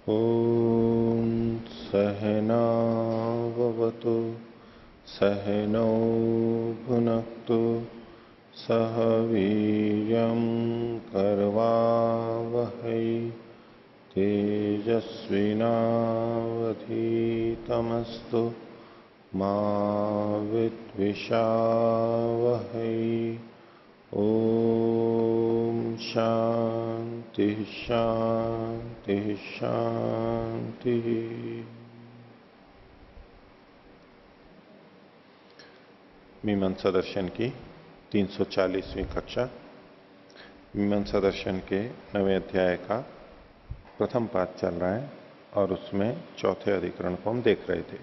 ॐ सहनाववतु सहनौ भुनक्तु सह वीर्यं करवावहै तेजस्विनावधीतमस्तु मा विद्विषावहै। ओम शांति शांति शांति। मीमांसा दर्शन की 340वीं कक्षा। मीमांसा दर्शन के 9वें अध्याय का प्रथम पाठ चल रहा है और उसमें चौथे अधिकरण को हम देख रहे थे।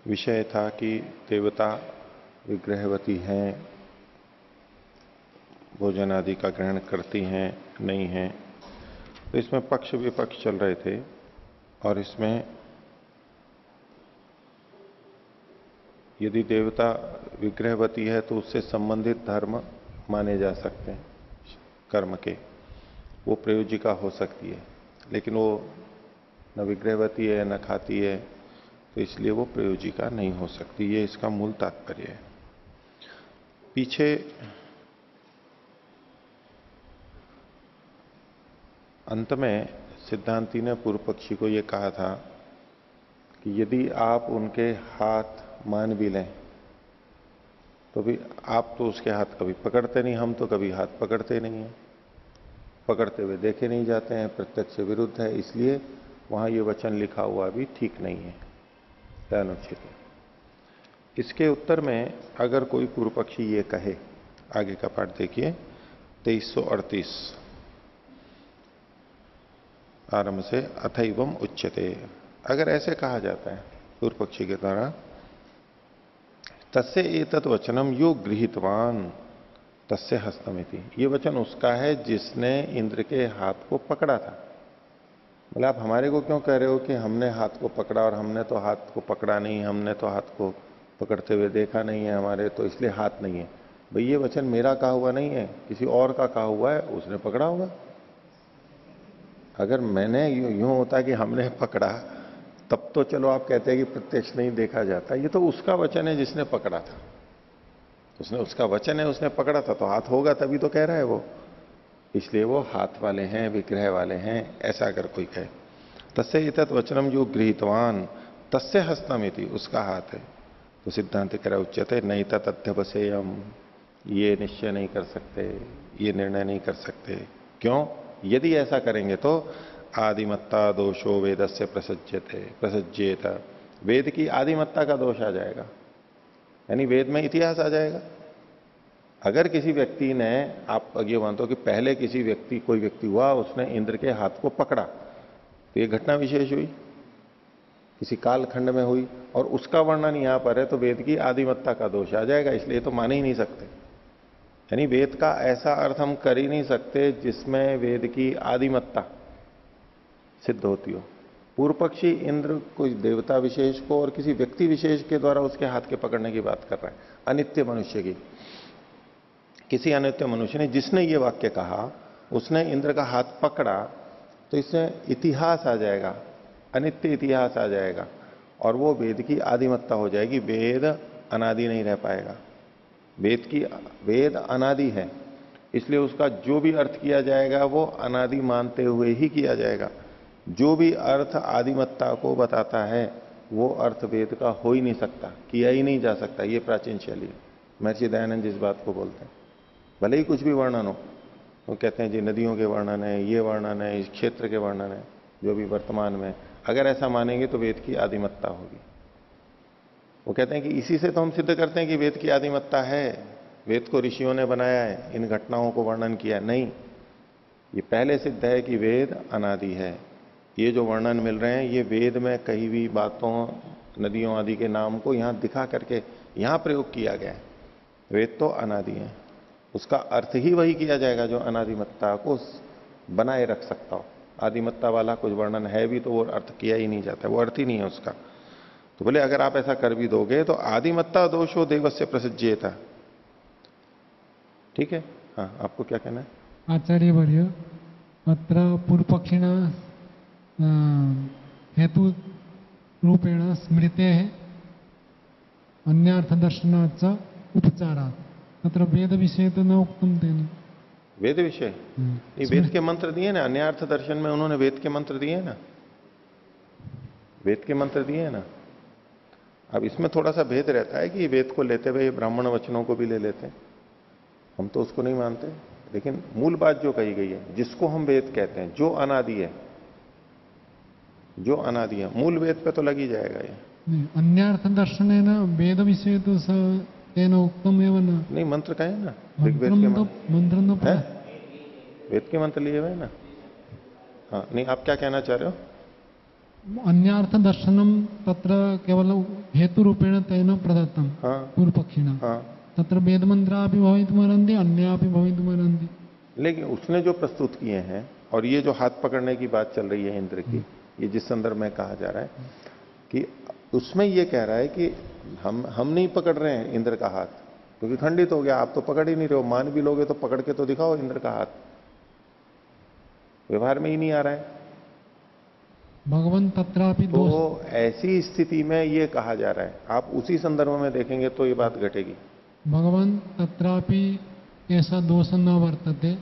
विषय था कि देवता विग्रहवती हैं, भोजन आदि का ग्रहण करती हैं नहीं हैं। तो इसमें पक्ष विपक्ष चल रहे थे और इसमें यदि देवता विग्रहवती है तो उससे संबंधित धर्म माने जा सकते हैं, कर्म के, वो प्रयोजिका हो सकती है। लेकिन वो न विग्रहवती है न खाती है, तो इसलिए वो प्रयोजिका नहीं हो सकती। ये इसका मूल तात्पर्य है। पीछे अंत में सिद्धांती ने पूर्व पक्षी को यह कहा था कि यदि आप उनके हाथ मान भी लें तो भी आप तो उसके हाथ कभी पकड़ते नहीं, हम तो कभी हाथ पकड़ते नहीं हैं, पकड़ते हुए देखे नहीं जाते हैं, प्रत्यक्ष से विरुद्ध है। इसलिए वहां ये वचन लिखा हुआ भी ठीक नहीं है, अनुचित है। इसके उत्तर में अगर कोई पूर्व पक्षी ये कहे, आगे का पाठ देखिए 2338 आरंभ से, अथैवम उच्यते। अगर ऐसे कहा जाता है पूर्व पक्षी के द्वारा, तस्य एतत् वचनम यो गृहीतवान तस्य हस्तमिति, ये वचन उसका है जिसने इंद्र के हाथ को पकड़ा था। बोले आप हमारे को क्यों कह रहे हो कि हमने हाथ को पकड़ा, और हमने तो हाथ को पकड़ा नहीं, हमने तो हाथ को पकड़ते हुए देखा नहीं है हमारे, तो इसलिए हाथ नहीं है। भाई ये वचन मेरा कहा हुआ नहीं है, किसी और का कहा हुआ है, उसने पकड़ा होगा। अगर मैंने यूं होता कि हमने पकड़ा, तब तो चलो आप कहते हैं कि प्रत्यक्ष नहीं देखा जाता। ये तो उसका वचन है जिसने पकड़ा था, उसने, उसका वचन है, उसने पकड़ा था, तो हाथ होगा तभी तो कह रहा है वो। इसलिए वो हाथ वाले हैं, विग्रह वाले हैं, ऐसा अगर कोई कहे। तस्य एतत् वचनम जो गृहीतवान तस्य हस्तमिति, उसका हाथ है। तो सिद्धांत कह रहा उच्यते नहीं तथ्यवसेयम, ये निश्चय नहीं कर सकते, ये निर्णय नहीं कर सकते। क्यों? यदि ऐसा करेंगे तो आदिमत्ता दोषो वेदस्य प्रसज्येत, वेद की आदिमत्ता का दोष आ जाएगा, यानी वेद में इतिहास आ जाएगा। अगर किसी व्यक्ति ने, आप ये मानते हो कि पहले किसी व्यक्ति, कोई व्यक्ति हुआ, उसने इंद्र के हाथ को पकड़ा, तो ये घटना विशेष हुई, किसी कालखंड में हुई, और उसका वर्णन यहां पर है, तो वेद की आदिमत्ता का दोष आ जाएगा। इसलिए तो मान ही नहीं सकते। यानी वेद का ऐसा अर्थ हम कर ही नहीं सकते जिसमें वेद की आदिमत्ता सिद्ध होती हो। पूर्व पक्षी इंद्र कोई देवता विशेष को और किसी व्यक्ति विशेष के द्वारा उसके हाथ के पकड़ने की बात कर रहा है, अनित्य मनुष्य की। किसी अनित्य मनुष्य ने, जिसने ये वाक्य कहा, उसने इंद्र का हाथ पकड़ा, तो इसमें इतिहास आ जाएगा, अनित्य इतिहास आ जाएगा, और वो वेद की आदिमत्ता हो जाएगी। वेद अनादि नहीं रह पाएगा। वेद अनादि है, इसलिए उसका जो भी अर्थ किया जाएगा वो अनादि मानते हुए ही किया जाएगा। जो भी अर्थ आदिमत्ता को बताता है वो अर्थ वेद का हो ही नहीं सकता, किया ही नहीं जा सकता। ये प्राचीन शैली है। महर्षि दयानंद जिस बात को बोलते हैं, भले ही कुछ भी वर्णन हो, वो कहते हैं जी नदियों के वर्णन है, ये वर्णन है, इस क्षेत्र के वर्णन है, जो भी वर्तमान में, अगर ऐसा मानेंगे तो वेद की आदिमत्ता होगी। वो कहते हैं कि इसी से तो हम सिद्ध करते हैं कि वेद की आदिमत्ता है, वेद को ऋषियों ने बनाया है, इन घटनाओं को वर्णन किया। नहीं, ये पहले सिद्ध है कि वेद अनादि है। ये जो वर्णन मिल रहे हैं, ये वेद में कही हुई बातों, नदियों आदि के नाम को यहां दिखा करके यहां प्रयोग किया गया है। वेद तो अनादि है, उसका अर्थ ही वही किया जाएगा जो अनादिमत्ता को बनाए रख सकता हो। आदिमत्ता वाला कुछ वर्णन है भी तो वो अर्थ किया ही नहीं जाता, वो अर्थ ही नहीं है उसका। तो बोले अगर आप ऐसा कर भी दोगे तो आदिमत्ता दोषो देवस्य प्रसज्येत। ठीक है, हाँ, आपको क्या कहना है? आचार्य वर्य, अत्र पूर्वपक्षिणा हेतु रूपेण स्मृते अन्यार्थदर्शनाच उपचारात् तत्र वेद विषय तो न उक्तम तेन। वेद विषय नहीं, वेद के मंत्र दिए ना, अन्यार्थ दर्शन में उन्होंने वेद के मंत्र दिए ना, वेद के मंत्र दिए ना। अब इसमें थोड़ा सा भेद रहता है कि वेद को लेते हुए ब्राह्मण वचनों को भी ले लेते हैं, हम तो उसको नहीं मानते, लेकिन मूल बात जो कही गई है, जिसको हम वेद कहते हैं, जो अनादि है, जो अनादि है, मूल वेद पे तो लग ही जाएगा ये। अन्यार्थ दर्शन है ना, वेद विषय तो तेन उक्तम एवं न। नहीं, मंत्र का है ना, ऋग्वेद के मंत्र है, वेद के मंत्र लिए हुए ना। हाँ, नहीं, आप क्या कहना चाह रहे हो? अन्यार्थ दर्शनम तत्र केवल हेतु रूपेण तेन प्रदत्तम। हाँ, पूर्व पक्षिणा। हाँ, तत्र वेद मंत्रापि भवितुमर्हन्ति अन्यापि भवितुमर्हन्ति। लेकिन उसने जो प्रस्तुत किए हैं, और ये जो हाथ पकड़ने की बात चल रही है इंद्र की, ये जिस संदर्भ में कहा जा रहा है कि उसमें ये कह रहा है कि हम नहीं पकड़ रहे हैं इंद्र का हाथ, क्योंकि खंडित हो गया, आप तो पकड़ ही नहीं रहे हो, मान भी लोगे तो पकड़ के तो दिखाओ इंद्र का हाथ, व्यवहार में ही नहीं आ रहा है। भगवान तत्रापि तो ऐसी स्थिति में ये कहा जा रहा है, आप उसी संदर्भ में देखेंगे तो ये बात घटेगी। भगवान तत्रापि ऐसा दोष न वर्तते,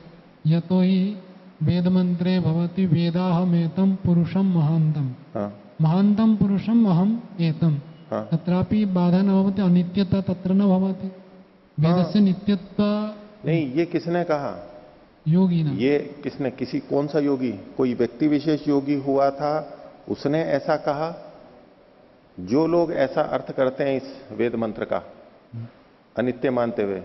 यतो ही वेद मंत्रे भवति वेदाहमेतम पुरुषम महांतम। हाँ। महांतम पुरुषम अहम एतम। हाँ। तत्रापि बाधा न भवति, अनित्यता तत्र न भवति। वेद से नित्यत्व नहीं, ये किसने कहा? योगी ना। ये किसने, किसी कौन सा योगी? कोई व्यक्ति विशेष योगी हुआ था, उसने ऐसा कहा? जो लोग ऐसा अर्थ करते हैं इस वेद मंत्र का अनित्य मानते हुए,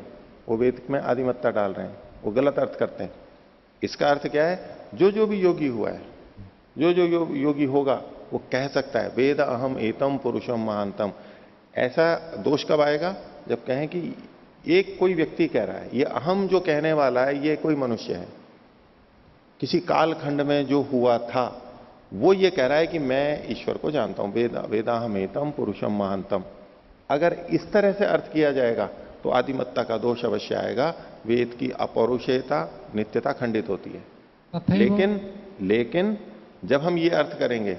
वो वेद में आदिमत्ता डाल रहे हैं, वो गलत अर्थ करते हैं। इसका अर्थ क्या है? जो भी योगी हुआ है, जो योगी होगा, वो कह सकता है वेद अहम एतम पुरुषम महांतम। ऐसा दोष कब आएगा? जब कहें कि एक कोई व्यक्ति कह रहा है, ये अहम जो कहने वाला है ये कोई मनुष्य है, किसी कालखंड में जो हुआ था, वो ये कह रहा है कि मैं ईश्वर को जानता हूं, वेदाहम एतम पुरुषम महांतम। अगर इस तरह से अर्थ किया जाएगा तो आदिमत्ता का दोष अवश्य आएगा, वेद की अपौरुषेयता, नित्यता खंडित होती है। लेकिन जब हम ये अर्थ करेंगे,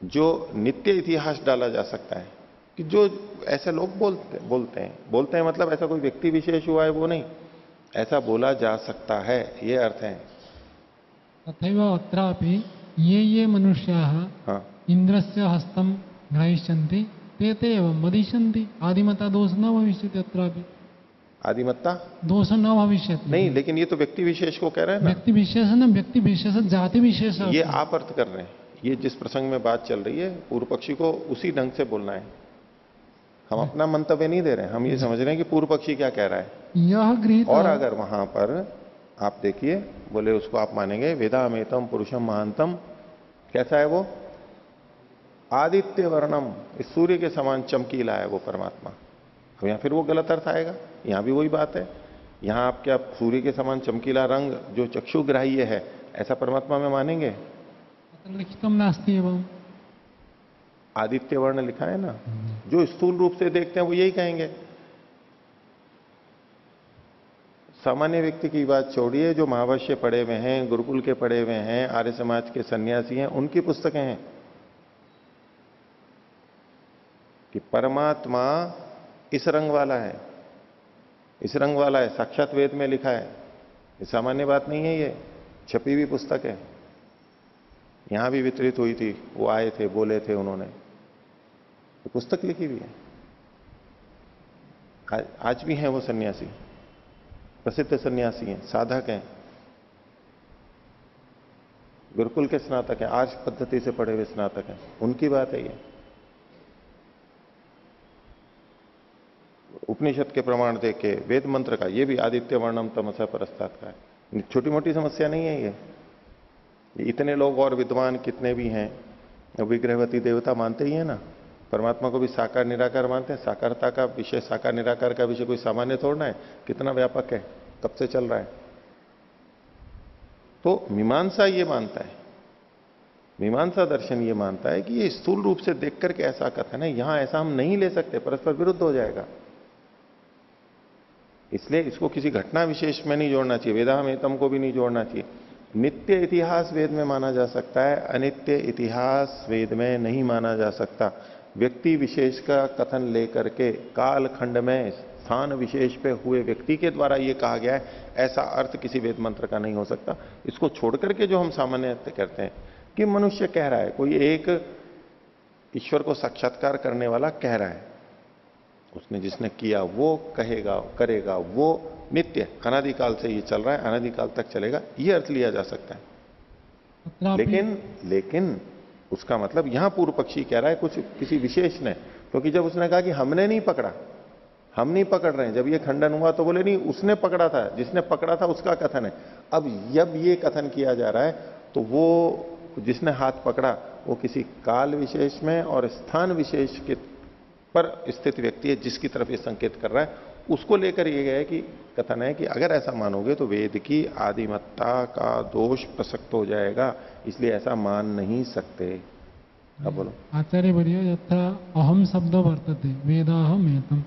जो नित्य इतिहास डाला जा सकता है, कि जो ऐसे लोग बोलते हैं मतलब ऐसा कोई व्यक्ति विशेष हुआ है वो नहीं, ऐसा बोला जा सकता है, ये अर्थ है। तथैव अत्रापि ये मनुष्याः हाँ। इंद्रस्य हस्तं ग्रहीष्यन्ति ते एव मदिष्यन्ति, आदिमत्ता दोष न भविष्यति। अत्रापि आदिमत्ता दोष न भविष्यति। नहीं, लेकिन ये तो व्यक्ति विशेष को कह रहे हैं ना। व्यक्ति विशेष है ना, व्यक्ति विशेष, जाति विशेष। ये आप अर्थ कर रहे हैं, ये जिस प्रसंग में बात चल रही है, पूर्व पक्षी को उसी ढंग से बोलना है। हम अपना मंतव्य नहीं दे रहे हैं, हम ये समझ रहे हैं कि पूर्व पक्षी क्या कह रहा है। यह गृहीत, और अगर वहां पर आप देखिए, बोले उसको आप मानेंगे वेदामेतम पुरुषम महांतम, कैसा है वो? आदित्य वर्णम, इस सूर्य के समान चमकीला है वो परमात्मा। अब यहां फिर वो गलत अर्थ आएगा, यहां भी वही बात है। यहां आप क्या सूर्य के समान चमकीला रंग जो चक्षुग्राह्य है, ऐसा परमात्मा में मानेंगे? लिखितम नास्ति एवं आदित्य वर्ण लिखा है ना, जो स्थूल रूप से देखते हैं वो यही कहेंगे। सामान्य व्यक्ति की बात छोड़िए, जो महावश्य पढ़े हुए हैं, गुरुकुल के पढ़े हुए हैं, आर्य समाज के सन्यासी हैं, उनकी पुस्तकें हैं कि परमात्मा इस रंग वाला है, इस रंग वाला है, साक्षात वेद में लिखा है। ये सामान्य बात नहीं है, ये छपी हुई पुस्तक है, यहां भी वितरित हुई थी, वो आए थे, बोले थे उन्होंने, तो पुस्तक लिखी हुई है। आज भी हैं वो सन्यासी, प्रसिद्ध सन्यासी हैं, साधक हैं, गुरुकुल के स्नातक हैं, आर्ष पद्धति से पढ़े हुए स्नातक हैं, उनकी बात है ये। उपनिषद के प्रमाण देके वेद मंत्र का, ये भी आदित्य वर्णम तमसा परस्तात् का है, छोटी मोटी समस्या नहीं है ये। इतने लोग और विद्वान कितने भी हैं, विग्रहवती देवता मानते ही है ना, परमात्मा को भी साकार निराकार मानते हैं। साकारता का विषय, साकार निराकार का विषय कोई सामान्य थोड़ना है, कितना व्यापक है, कब से चल रहा है। तो मीमांसा ये मानता है, मीमांसा दर्शन ये मानता है कि ये स्थूल रूप से देख करके ऐसा कथन है, यहां ऐसा हम नहीं ले सकते, परस्पर विरुद्ध हो जाएगा। इसलिए इसको किसी घटना विशेष में नहीं जोड़ना चाहिए, वेदाहमेतम को भी नहीं जोड़ना चाहिए। नित्य इतिहास वेद में माना जा सकता है, अनित्य इतिहास वेद में नहीं माना जा सकता। व्यक्ति विशेष का कथन लेकर के काल खंड में स्थान विशेष पे हुए व्यक्ति के द्वारा ये कहा गया है, ऐसा अर्थ किसी वेद मंत्र का नहीं हो सकता। इसको छोड़कर के जो हम सामान्य करते हैं कि मनुष्य कह रहा है, कोई एक ईश्वर को साक्षात्कार करने वाला कह रहा है, उसने जिसने किया वो कहेगा करेगा, वो नित्य अनादिकाल से ये चल रहा है, अनादिकाल तक चलेगा, ये अर्थ लिया जा सकता है। लेकिन उसका मतलब यहां पूर्व पक्षी कह रहा है कुछ किसी विशेष ने, क्योंकि जब उसने कहा कि हमने नहीं पकड़ा, हम नहीं पकड़ रहे हैं, जब ये खंडन हुआ तो बोले नहीं उसने पकड़ा था, जिसने पकड़ा था उसका कथन है। अब जब ये कथन किया जा रहा है तो वो जिसने हाथ पकड़ा वो किसी काल विशेष में और स्थान विशेष के पर स्थित व्यक्ति है, जिसकी तरफ ये संकेत कर रहा है, उसको लेकर ये गया है कि कथन है कि अगर ऐसा मानोगे तो वेद की आदिमत्ता का दोष प्रसक्त हो जाएगा, इसलिए ऐसा मान नहीं सकते। अब बोलो। आचार्य वर्य यथा अहम शब्द वर्तते वेदाहम एतम,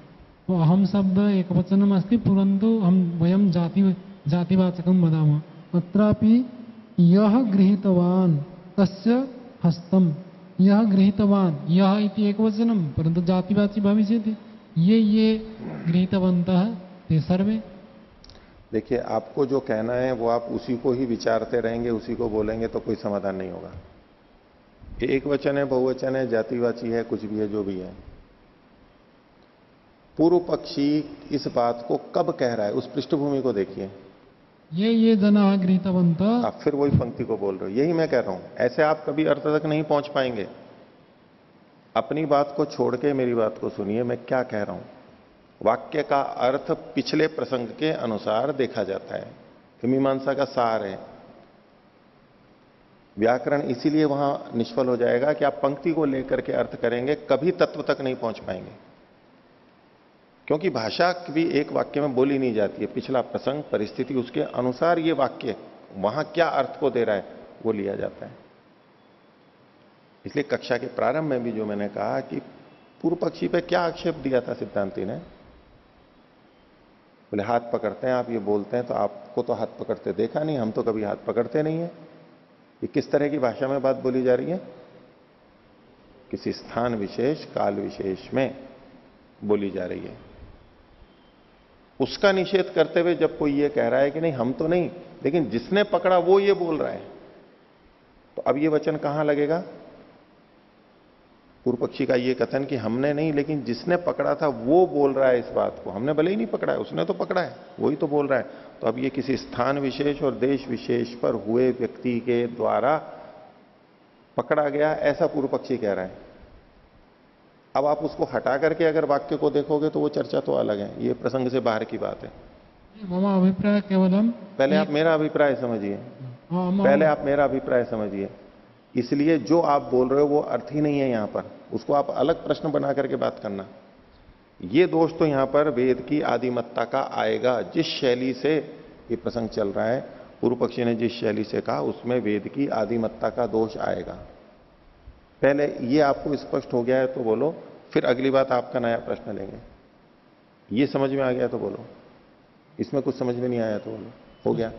तो अहम शब्द एक वचनम अस्ति परंतु हम वयम जातिवाचकम वदामः, तत्रापि यह गृहीतवान तस्य हस्तम, यह गृहीतवान, यह इति एक वचनम परंतु जातिवाची भविष्यति, ये गृहीतवन्तः ते सर्वे। देखिए, आपको जो कहना है वो आप उसी को ही विचारते रहेंगे, उसी को बोलेंगे तो कोई समाधान नहीं होगा। एक वचन है, बहुवचन है, जातिवाची है, कुछ भी है, जो भी है। पूर्व पक्षी इस बात को कब कह रहा है, उस पृष्ठभूमि को देखिए। ये जना गृहीतवंत, आप फिर वही पंक्ति को बोल रहे हो, यही मैं कह रहा हूं। ऐसे आप कभी अर्थ तक नहीं पहुंच पाएंगे। अपनी बात को छोड़ के मेरी बात को सुनिए, मैं क्या कह रहा हूं। वाक्य का अर्थ पिछले प्रसंग के अनुसार देखा जाता है, कि मीमांसा का सार है। व्याकरण इसीलिए वहां निष्फल हो जाएगा कि आप पंक्ति को लेकर के अर्थ करेंगे, कभी तत्व तक नहीं पहुंच पाएंगे, क्योंकि भाषा भी एक वाक्य में बोली नहीं जाती है। पिछला प्रसंग, परिस्थिति, उसके अनुसार ये वाक्य वहां क्या अर्थ को दे रहा है वो लिया जाता है। इसलिए कक्षा के प्रारंभ में भी जो मैंने कहा कि पूर्व पक्षी पे क्या आक्षेप दिया था सिद्धांति ने, बोले हाथ पकड़ते हैं आप, ये बोलते हैं तो आपको तो हाथ पकड़ते देखा नहीं, हम तो कभी हाथ पकड़ते नहीं है। ये किस तरह की भाषा में बात बोली जा रही है? किसी स्थान विशेष, काल विशेष में बोली जा रही है। उसका निषेध करते हुए जब कोई ये कह रहा है कि नहीं हम तो नहीं, लेकिन जिसने पकड़ा वो ये बोल रहा है, तो अब ये वचन कहां लगेगा? पूर्व पक्षी का ये कथन कि हमने नहीं, लेकिन जिसने पकड़ा था वो बोल रहा है इस बात को। हमने भले ही नहीं पकड़ा है, उसने तो पकड़ा है, वही तो बोल रहा है। तो अब ये किसी स्थान विशेष और देश विशेष पर हुए व्यक्ति के द्वारा पकड़ा गया, ऐसा पूर्व पक्षी कह रहा है। अब आप उसको हटा करके अगर वाक्य को देखोगे तो वो चर्चा तो अलग है, ये प्रसंग से बाहर की बात है। मम अभिप्राय केवलम, पहले आप मेरा अभिप्राय समझिए, पहले आप मेरा अभिप्राय समझिए। इसलिए जो आप बोल रहे हो वो अर्थ ही नहीं है यहां पर, उसको आप अलग प्रश्न बना करके बात करना। ये दोष तो यहां पर वेद की आदिमत्ता का आएगा। जिस शैली से ये प्रसंग चल रहा है, पूर्व पक्षी ने जिस शैली से कहा, उसमें वेद की आदिमत्ता का दोष आएगा। पहले ये आपको स्पष्ट हो गया है तो बोलो, फिर अगली बात आपका नया प्रश्न लेंगे। ये समझ में आ गया तो बोलो, इसमें कुछ समझ में नहीं आया तो बोलो। हो गया?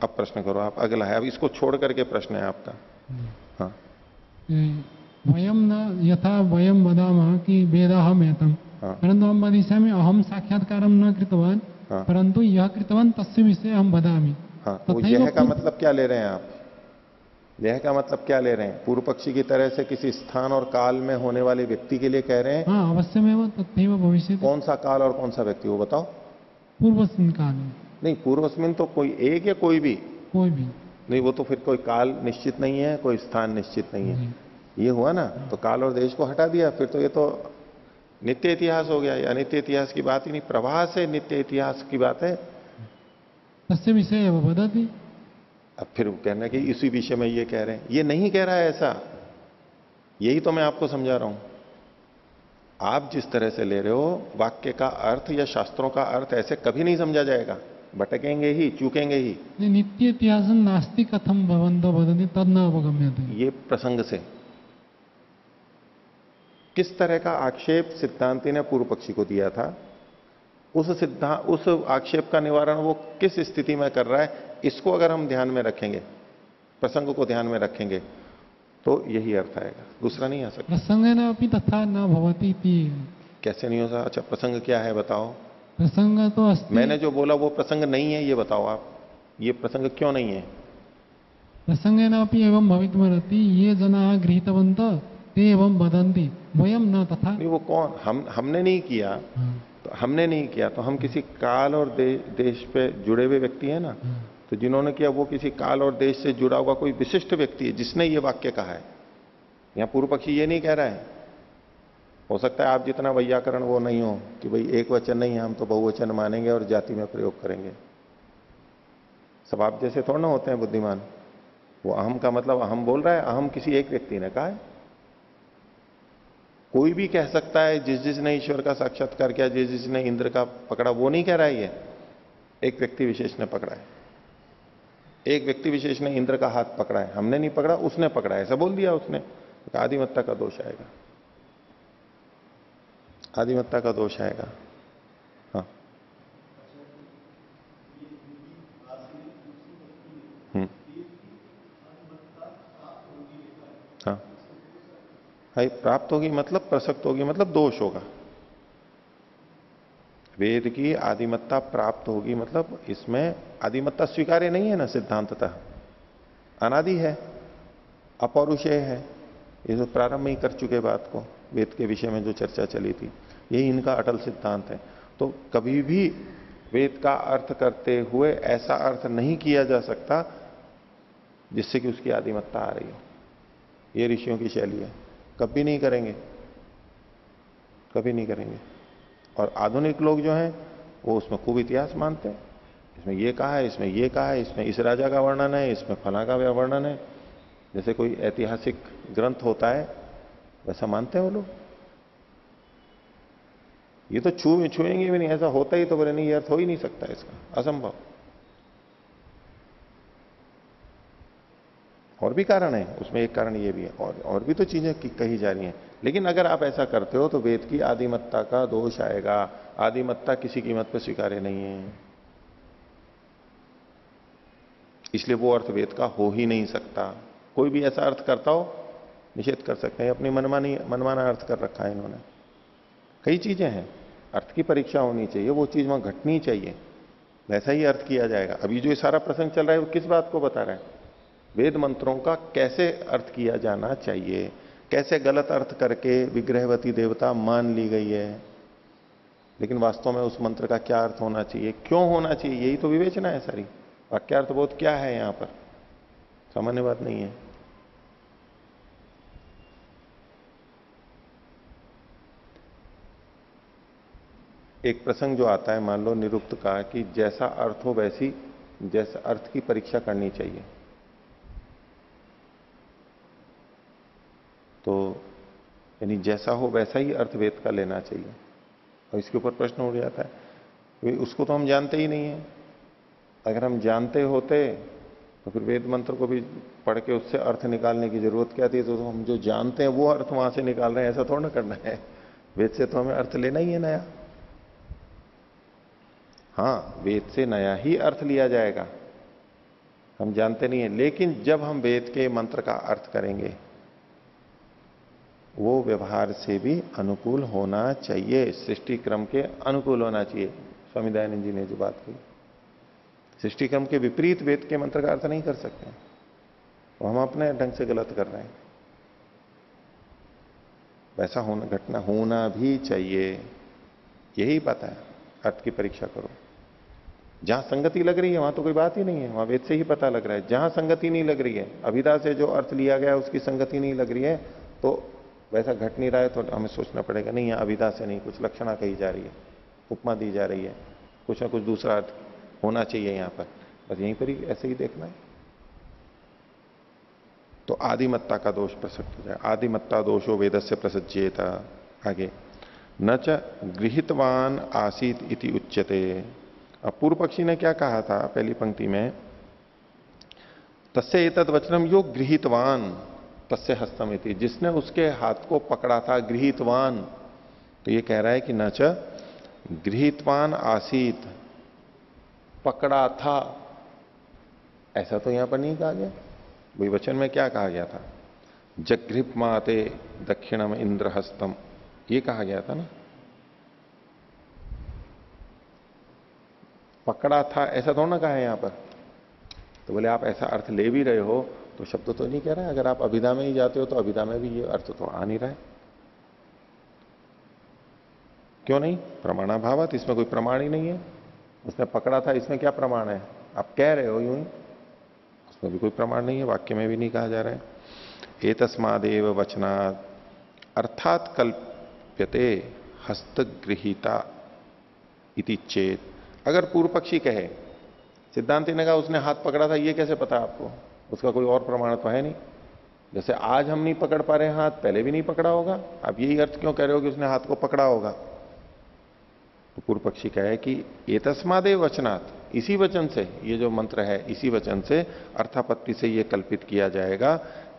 अब प्रश्न करो आप, अगला है। अब इसको छोड़ करके प्रश्न है आपका। हाँ, वयम न यथा वयम वदामः कि वेदाहम एतम, परंतु हम वदिष्यामि अहम साक्षात्कारम न कृतवान, परंतु यह कृतवान तस्य विषये हम वदामि। हाँ, तो यह का मतलब क्या ले रहे हैं आप? यह का मतलब क्या ले रहे हैं? पूर्व पक्षी की तरह से किसी स्थान और काल में होने वाले व्यक्ति के लिए कह रहे हैं? हाँ, अवश्यमेव तथैव भविष्यति। कौन सा काल और कौन सा व्यक्ति वो बताओ? पूर्वस्मिन् काल। नहीं, पूर्वस्मिन् तो कोई एक या कोई भी? कोई भी नहीं, वो तो फिर कोई काल निश्चित नहीं है, कोई स्थान निश्चित नहीं है। ये हुआ ना, तो काल और देश को हटा दिया, फिर तो ये तो नित्य इतिहास हो गया। या नित्य इतिहास की बात ही नहीं, प्रवाह से नित्य इतिहास की बात है। तस्य विषये एव वदति। अब फिर कहना कि इसी विषय में ये कह रहे हैं, ये नहीं कह रहा है ऐसा। यही तो मैं आपको समझा रहा हूं। आप जिस तरह से ले रहे हो, वाक्य का अर्थ या शास्त्रों का अर्थ ऐसे कभी नहीं समझा जाएगा, भटकेंगे ही, चूकेंगे ही। नित्य इतिहास नास्ति कथम भवन्तो वदन्ति तद न अवगम्यते। ये प्रसंग से किस तरह का आक्षेप सिद्धांति ने पूर्व पक्षी को दिया था, उस आक्षेप का निवारण वो किस स्थिति में कर रहा है, इसको अगर हम ध्यान में रखेंगे प्रसंग को ध्यान में रखेंगे तो यही अर्थ आएगा, दूसरा नहीं आ सकता। प्रसंगेन अपि तथा न भवति इति। कैसे नहीं हो सकता? अच्छा, प्रसंग क्या है बताओ? प्रसंग तो अस्ति। मैंने जो बोला वो प्रसंग नहीं है, ये बताओ आप, ये प्रसंग क्यों नहीं है? प्रसंगेन अपि एवं भवितुमर्हति, ये जनाः गृहीतवन्तः ते एवं वदन्ति वयं न तथा। नहीं, वो कौन? हमने नहीं किया। हाँ, तो हमने नहीं किया तो हम किसी काल और देश पे जुड़े हुए व्यक्ति है ना। हाँ। तो जिन्होंने किया वो किसी काल और देश से जुड़ा हुआ कोई विशिष्ट व्यक्ति है जिसने ये वाक्य कहा है। यहां पूर्व पक्षी ये नहीं कह रहा है। हो सकता है आप जितना वैयाकरण वो नहीं हो कि भाई एक वचन नहीं है, हम तो बहुवचन मानेंगे और जाति में प्रयोग करेंगे। सब आप जैसे थोड़ा ना होते हैं बुद्धिमान। वो अहम का मतलब अहम बोल रहा है, अहम किसी एक व्यक्ति ने कहा है। कोई भी कह सकता है, जिसने ईश्वर का साक्षात्कार किया, जिसने इंद्र का पकड़ा, वो नहीं कह रहा है ये। एक व्यक्ति विशेष ने पकड़ा है। एक व्यक्ति विशेष ने इंद्र का हाथ पकड़ा है, हमने नहीं पकड़ा, उसने पकड़ा है, ऐसा बोल दिया उसने। तो आदिमत्ता का दोष आएगा, आदिमत्ता का दोष आएगा। हाँ। हाँ, भाई प्राप्त होगी मतलब प्रसक्त होगी मतलब दोष होगा। वेद की आदिमत्ता प्राप्त होगी मतलब इसमें आदिमत्ता स्वीकार्य नहीं है ना सिद्धांततः, अनादि है, अपौरुषेय है। ये जो प्रारंभ में ही कर चुके बात को, वेद के विषय में जो चर्चा चली थी, यही इनका अटल सिद्धांत है। तो कभी भी वेद का अर्थ करते हुए ऐसा अर्थ नहीं किया जा सकता जिससे कि उसकी आदिमत्ता आ रही हो। ये ऋषियों की शैली है, कभी नहीं करेंगे, कभी नहीं करेंगे। और आधुनिक लोग जो हैं वो उसमें खूब इतिहास मानते हैं, इसमें ये कहा है, इसमें ये कहा है, इसमें इस राजा का वर्णन है, इसमें फला का वर्णन है। जैसे कोई ऐतिहासिक ग्रंथ होता है वैसा मानते हैं वो लोग। ये तो छुएंगे भी नहीं, ऐसा होता ही तो बोले नहीं, ये अर्थ हो ही नहीं सकता इसका, असंभव। और भी कारण है उसमें, एक कारण ये भी है, और भी तो चीजें कही जा रही हैं। लेकिन अगर आप ऐसा करते हो तो वेद की आदिमत्ता का दोष आएगा। आदिमत्ता किसी कीमत पर स्वीकार्य नहीं है, इसलिए वो अर्थ वेद का हो ही नहीं सकता। कोई भी ऐसा अर्थ करता हो निषेध कर सकते हैं। अपनी मनमाना अर्थ कर रखा है इन्होंने। कई चीजें हैं, अर्थ की परीक्षा होनी चाहिए, वो चीज वहां घटनी चाहिए, वैसा ही अर्थ किया जाएगा। अभी जो सारा प्रसंग चल रहा है वो किस बात को बता रहा है? वेद मंत्रों का कैसे अर्थ किया जाना चाहिए, कैसे गलत अर्थ करके विग्रहवती देवता मान ली गई है, लेकिन वास्तव में उस मंत्र का क्या अर्थ होना चाहिए, क्यों होना चाहिए, यही तो विवेचना है सारी। वाक्यार्थ बोध क्या है यहां पर, सामान्य बात नहीं है। एक प्रसंग जो आता है, मान लो निरुक्त का, कि जैसा अर्थ हो वैसी, जैसा अर्थ की परीक्षा करनी चाहिए। तो यानी जैसा हो वैसा ही अर्थ वेद का लेना चाहिए। और इसके ऊपर प्रश्न उठ जाता है, उसको तो हम जानते ही नहीं है। अगर हम जानते होते तो फिर वेद मंत्र को भी पढ़ के उससे अर्थ निकालने की जरूरत क्या थी? तो हम जो जानते हैं वो अर्थ वहां से निकाल रहे हैं, ऐसा थोड़ा ना करना है। वेद से तो हमें अर्थ लेना ही है नया। हाँ, वेद से नया ही अर्थ लिया जाएगा, हम जानते नहीं है। लेकिन जब हम वेद के मंत्र का अर्थ करेंगे वो व्यवहार से भी अनुकूल होना चाहिए, सृष्टि क्रम के अनुकूल होना चाहिए। स्वामी दयानंद जी ने जो बात की, सृष्टि क्रम के विपरीत वेद के मंत्र का अर्थ नहीं कर सकते, तो हम अपने ढंग से गलत कर रहे हैं। वैसा होना, घटना होना भी चाहिए, यही पता है। अर्थ की परीक्षा करो, जहां संगति लग रही है वहां तो कोई बात ही नहीं है, वहां वेद से ही पता लग रहा है। जहां संगति नहीं लग रही है, अभिधा से जो अर्थ लिया गया उसकी संगति नहीं लग रही है, तो वैसा घट नहीं रहा है, तो हमें सोचना पड़ेगा नहीं, यहां अभिधा से नहीं, कुछ लक्षणा कही जा रही है, उपमा दी जा रही है, कुछ ना कुछ दूसरा अर्थ होना चाहिए यहां पर। बस यहीं पर ही ऐसे ही देखना है। तो आदिमत्ता का दोष प्रसक्त हो जाए। आदिमत्ता दोषो वेदस्य प्रसज्येत। आगे, न च गृहीतवान आसीत इति उच्यते। अब पूर्व पक्षी ने क्या कहा था पहली पंक्ति में? तस्य एतद वचनम यो गृहीतवान तस्य हस्तम इति, जिसने उसके हाथ को पकड़ा था, गृहीतवान। तो ये कह रहा है कि न च गृहीतवान आसीत, पकड़ा था, ऐसा तो यहां पर नहीं कहा गया। वही वचन में क्या कहा गया था? जगृप माते दक्षिणम इंद्रहस्तम, ये कहा गया था ना। पकड़ा था ऐसा थोड़ा ना कहा है यहां पर। तो बोले आप ऐसा अर्थ ले भी रहे हो तो शब्द तो नहीं कह रहा है। अगर आप अभिधा में ही जाते हो तो अभिधा में भी ये अर्थ तो आ नहीं रहा है। क्यों नहीं? प्रमाणाभावत, इसमें कोई प्रमाण ही नहीं है। उसने पकड़ा था, इसमें क्या प्रमाण है? आप कह रहे हो यूं ही, उसमें भी कोई प्रमाण नहीं है, वाक्य में भी नहीं कहा जा रहा है। एतस्मादेव वचनात् अर्थात कल्प्यते हस्तगृहीता इति चेत। अगर पूर्व पक्षी कहे, सिद्धांति ने कहा उसने हाथ पकड़ा था, ये कैसे पता आपको? उसका कोई और प्रमाण तो है नहीं। जैसे आज हम नहीं पकड़ पा रहे हैं हाथ, पहले भी नहीं पकड़ा होगा। आप यही अर्थ क्यों कह रहे हो कि उसने हाथ को पकड़ा होगा? तो पूर्व पक्षी कहे कि एतस्मादेव वचनात्, इसी वचन से, ये जो मंत्र है इसी वचन से, अर्थापत्ति से ये कल्पित किया जाएगा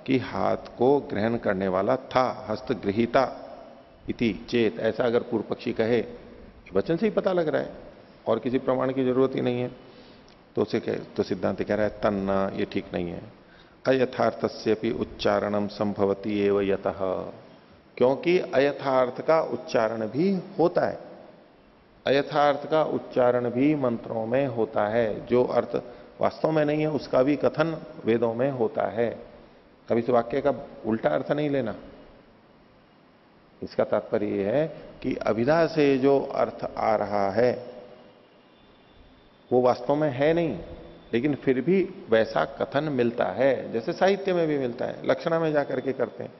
कि हाथ को ग्रहण करने वाला था, हस्तगृहीता इति चेत। ऐसा अगर पूर्व पक्षी कहे, वचन से ही पता लग रहा है, और किसी प्रमाण की जरूरत ही नहीं है। तो उसे तो सिद्धांत कह रहा है तन्ना, ये ठीक नहीं है। अयथार्थस्य भी उच्चारणम संभवती एव यतः, क्योंकि अयथार्थ का उच्चारण भी होता है। अयथार्थ का उच्चारण भी मंत्रों में होता है। जो अर्थ वास्तव में नहीं है उसका भी कथन वेदों में होता है। कभी इस वाक्य का उल्टा अर्थ नहीं लेना। इसका तात्पर्य यह है कि अभिधा से जो अर्थ आ रहा है वो वास्तव में है नहीं, लेकिन फिर भी वैसा कथन मिलता है, जैसे साहित्य में भी मिलता है, लक्षणा में जाकर के करते हैं।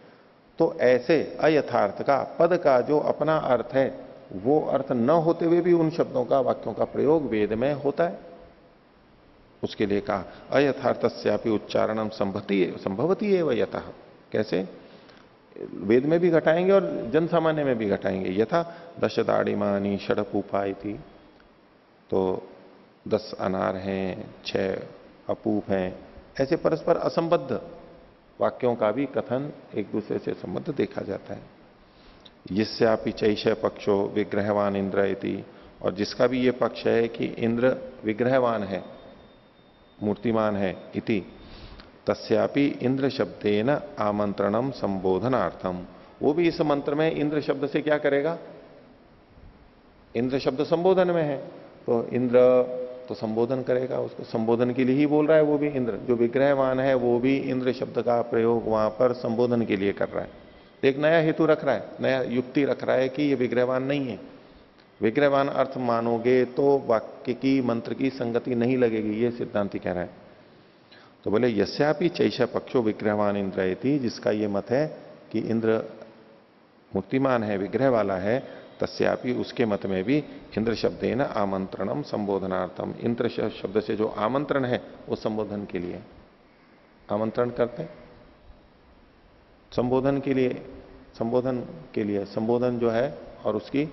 तो ऐसे अयथार्थ का, पद का जो अपना अर्थ है, वो अर्थ न होते हुए भी उन शब्दों का, वाक्यों का प्रयोग वेद में होता है। उसके लिए कहा अयथार्थस्यापि उच्चारणम संभवती एव यतः। कैसे? वेद में भी घटाएंगे और जन सामान्य में भी घटाएंगे। यथा 10 दाड़िमानी षडपूपा इति, तो 10 अनार हैं, 6 अपूप हैं, ऐसे परस्पर असंबद्ध वाक्यों का भी कथन एक दूसरे से संबद्ध देखा जाता है। यस्यापि चैषय पक्षो विग्रहवान इंद्र इति, और जिसका भी ये पक्ष है कि इंद्र विग्रहवान है, मूर्तिमान है, इति तस्यापि इंद्र शब्देन आमंत्रणम संबोधनार्थम, वो भी इस मंत्र में इंद्र शब्द से क्या करेगा? इंद्र शब्द संबोधन में है, तो इंद्र तो संबोधन करेगा, उसको संबोधन के लिए ही बोल रहा है। वो भी इंद्र, जो विग्रहवान है वो भी इंद्र शब्द का प्रयोग वहां पर संबोधन के लिए कर रहा है। एक नया हेतु रख रहा है, नया युक्ति रख रहा है कि ये विग्रहवान नहीं है। विग्रहवान अर्थ मानोगे तो वाक्य की, मंत्र की संगति नहीं लगेगी, ये सिद्धांति कह रहा है। तो बोले यस्यापि चैषा पक्षो विग्रहवान इंद्र इति, जिसका ये मत है कि इंद्र मूर्तिमान है, विग्रह वाला है, तस्यापि उसके मत में भी इंद्र शब्देन आमंत्रणम संबोधनार्थम, इंद्र शब्द से जो आमंत्रण है वो संबोधन के लिए आमंत्रण करते हैं, संबोधन के लिए, संबोधन जो है, और उसकी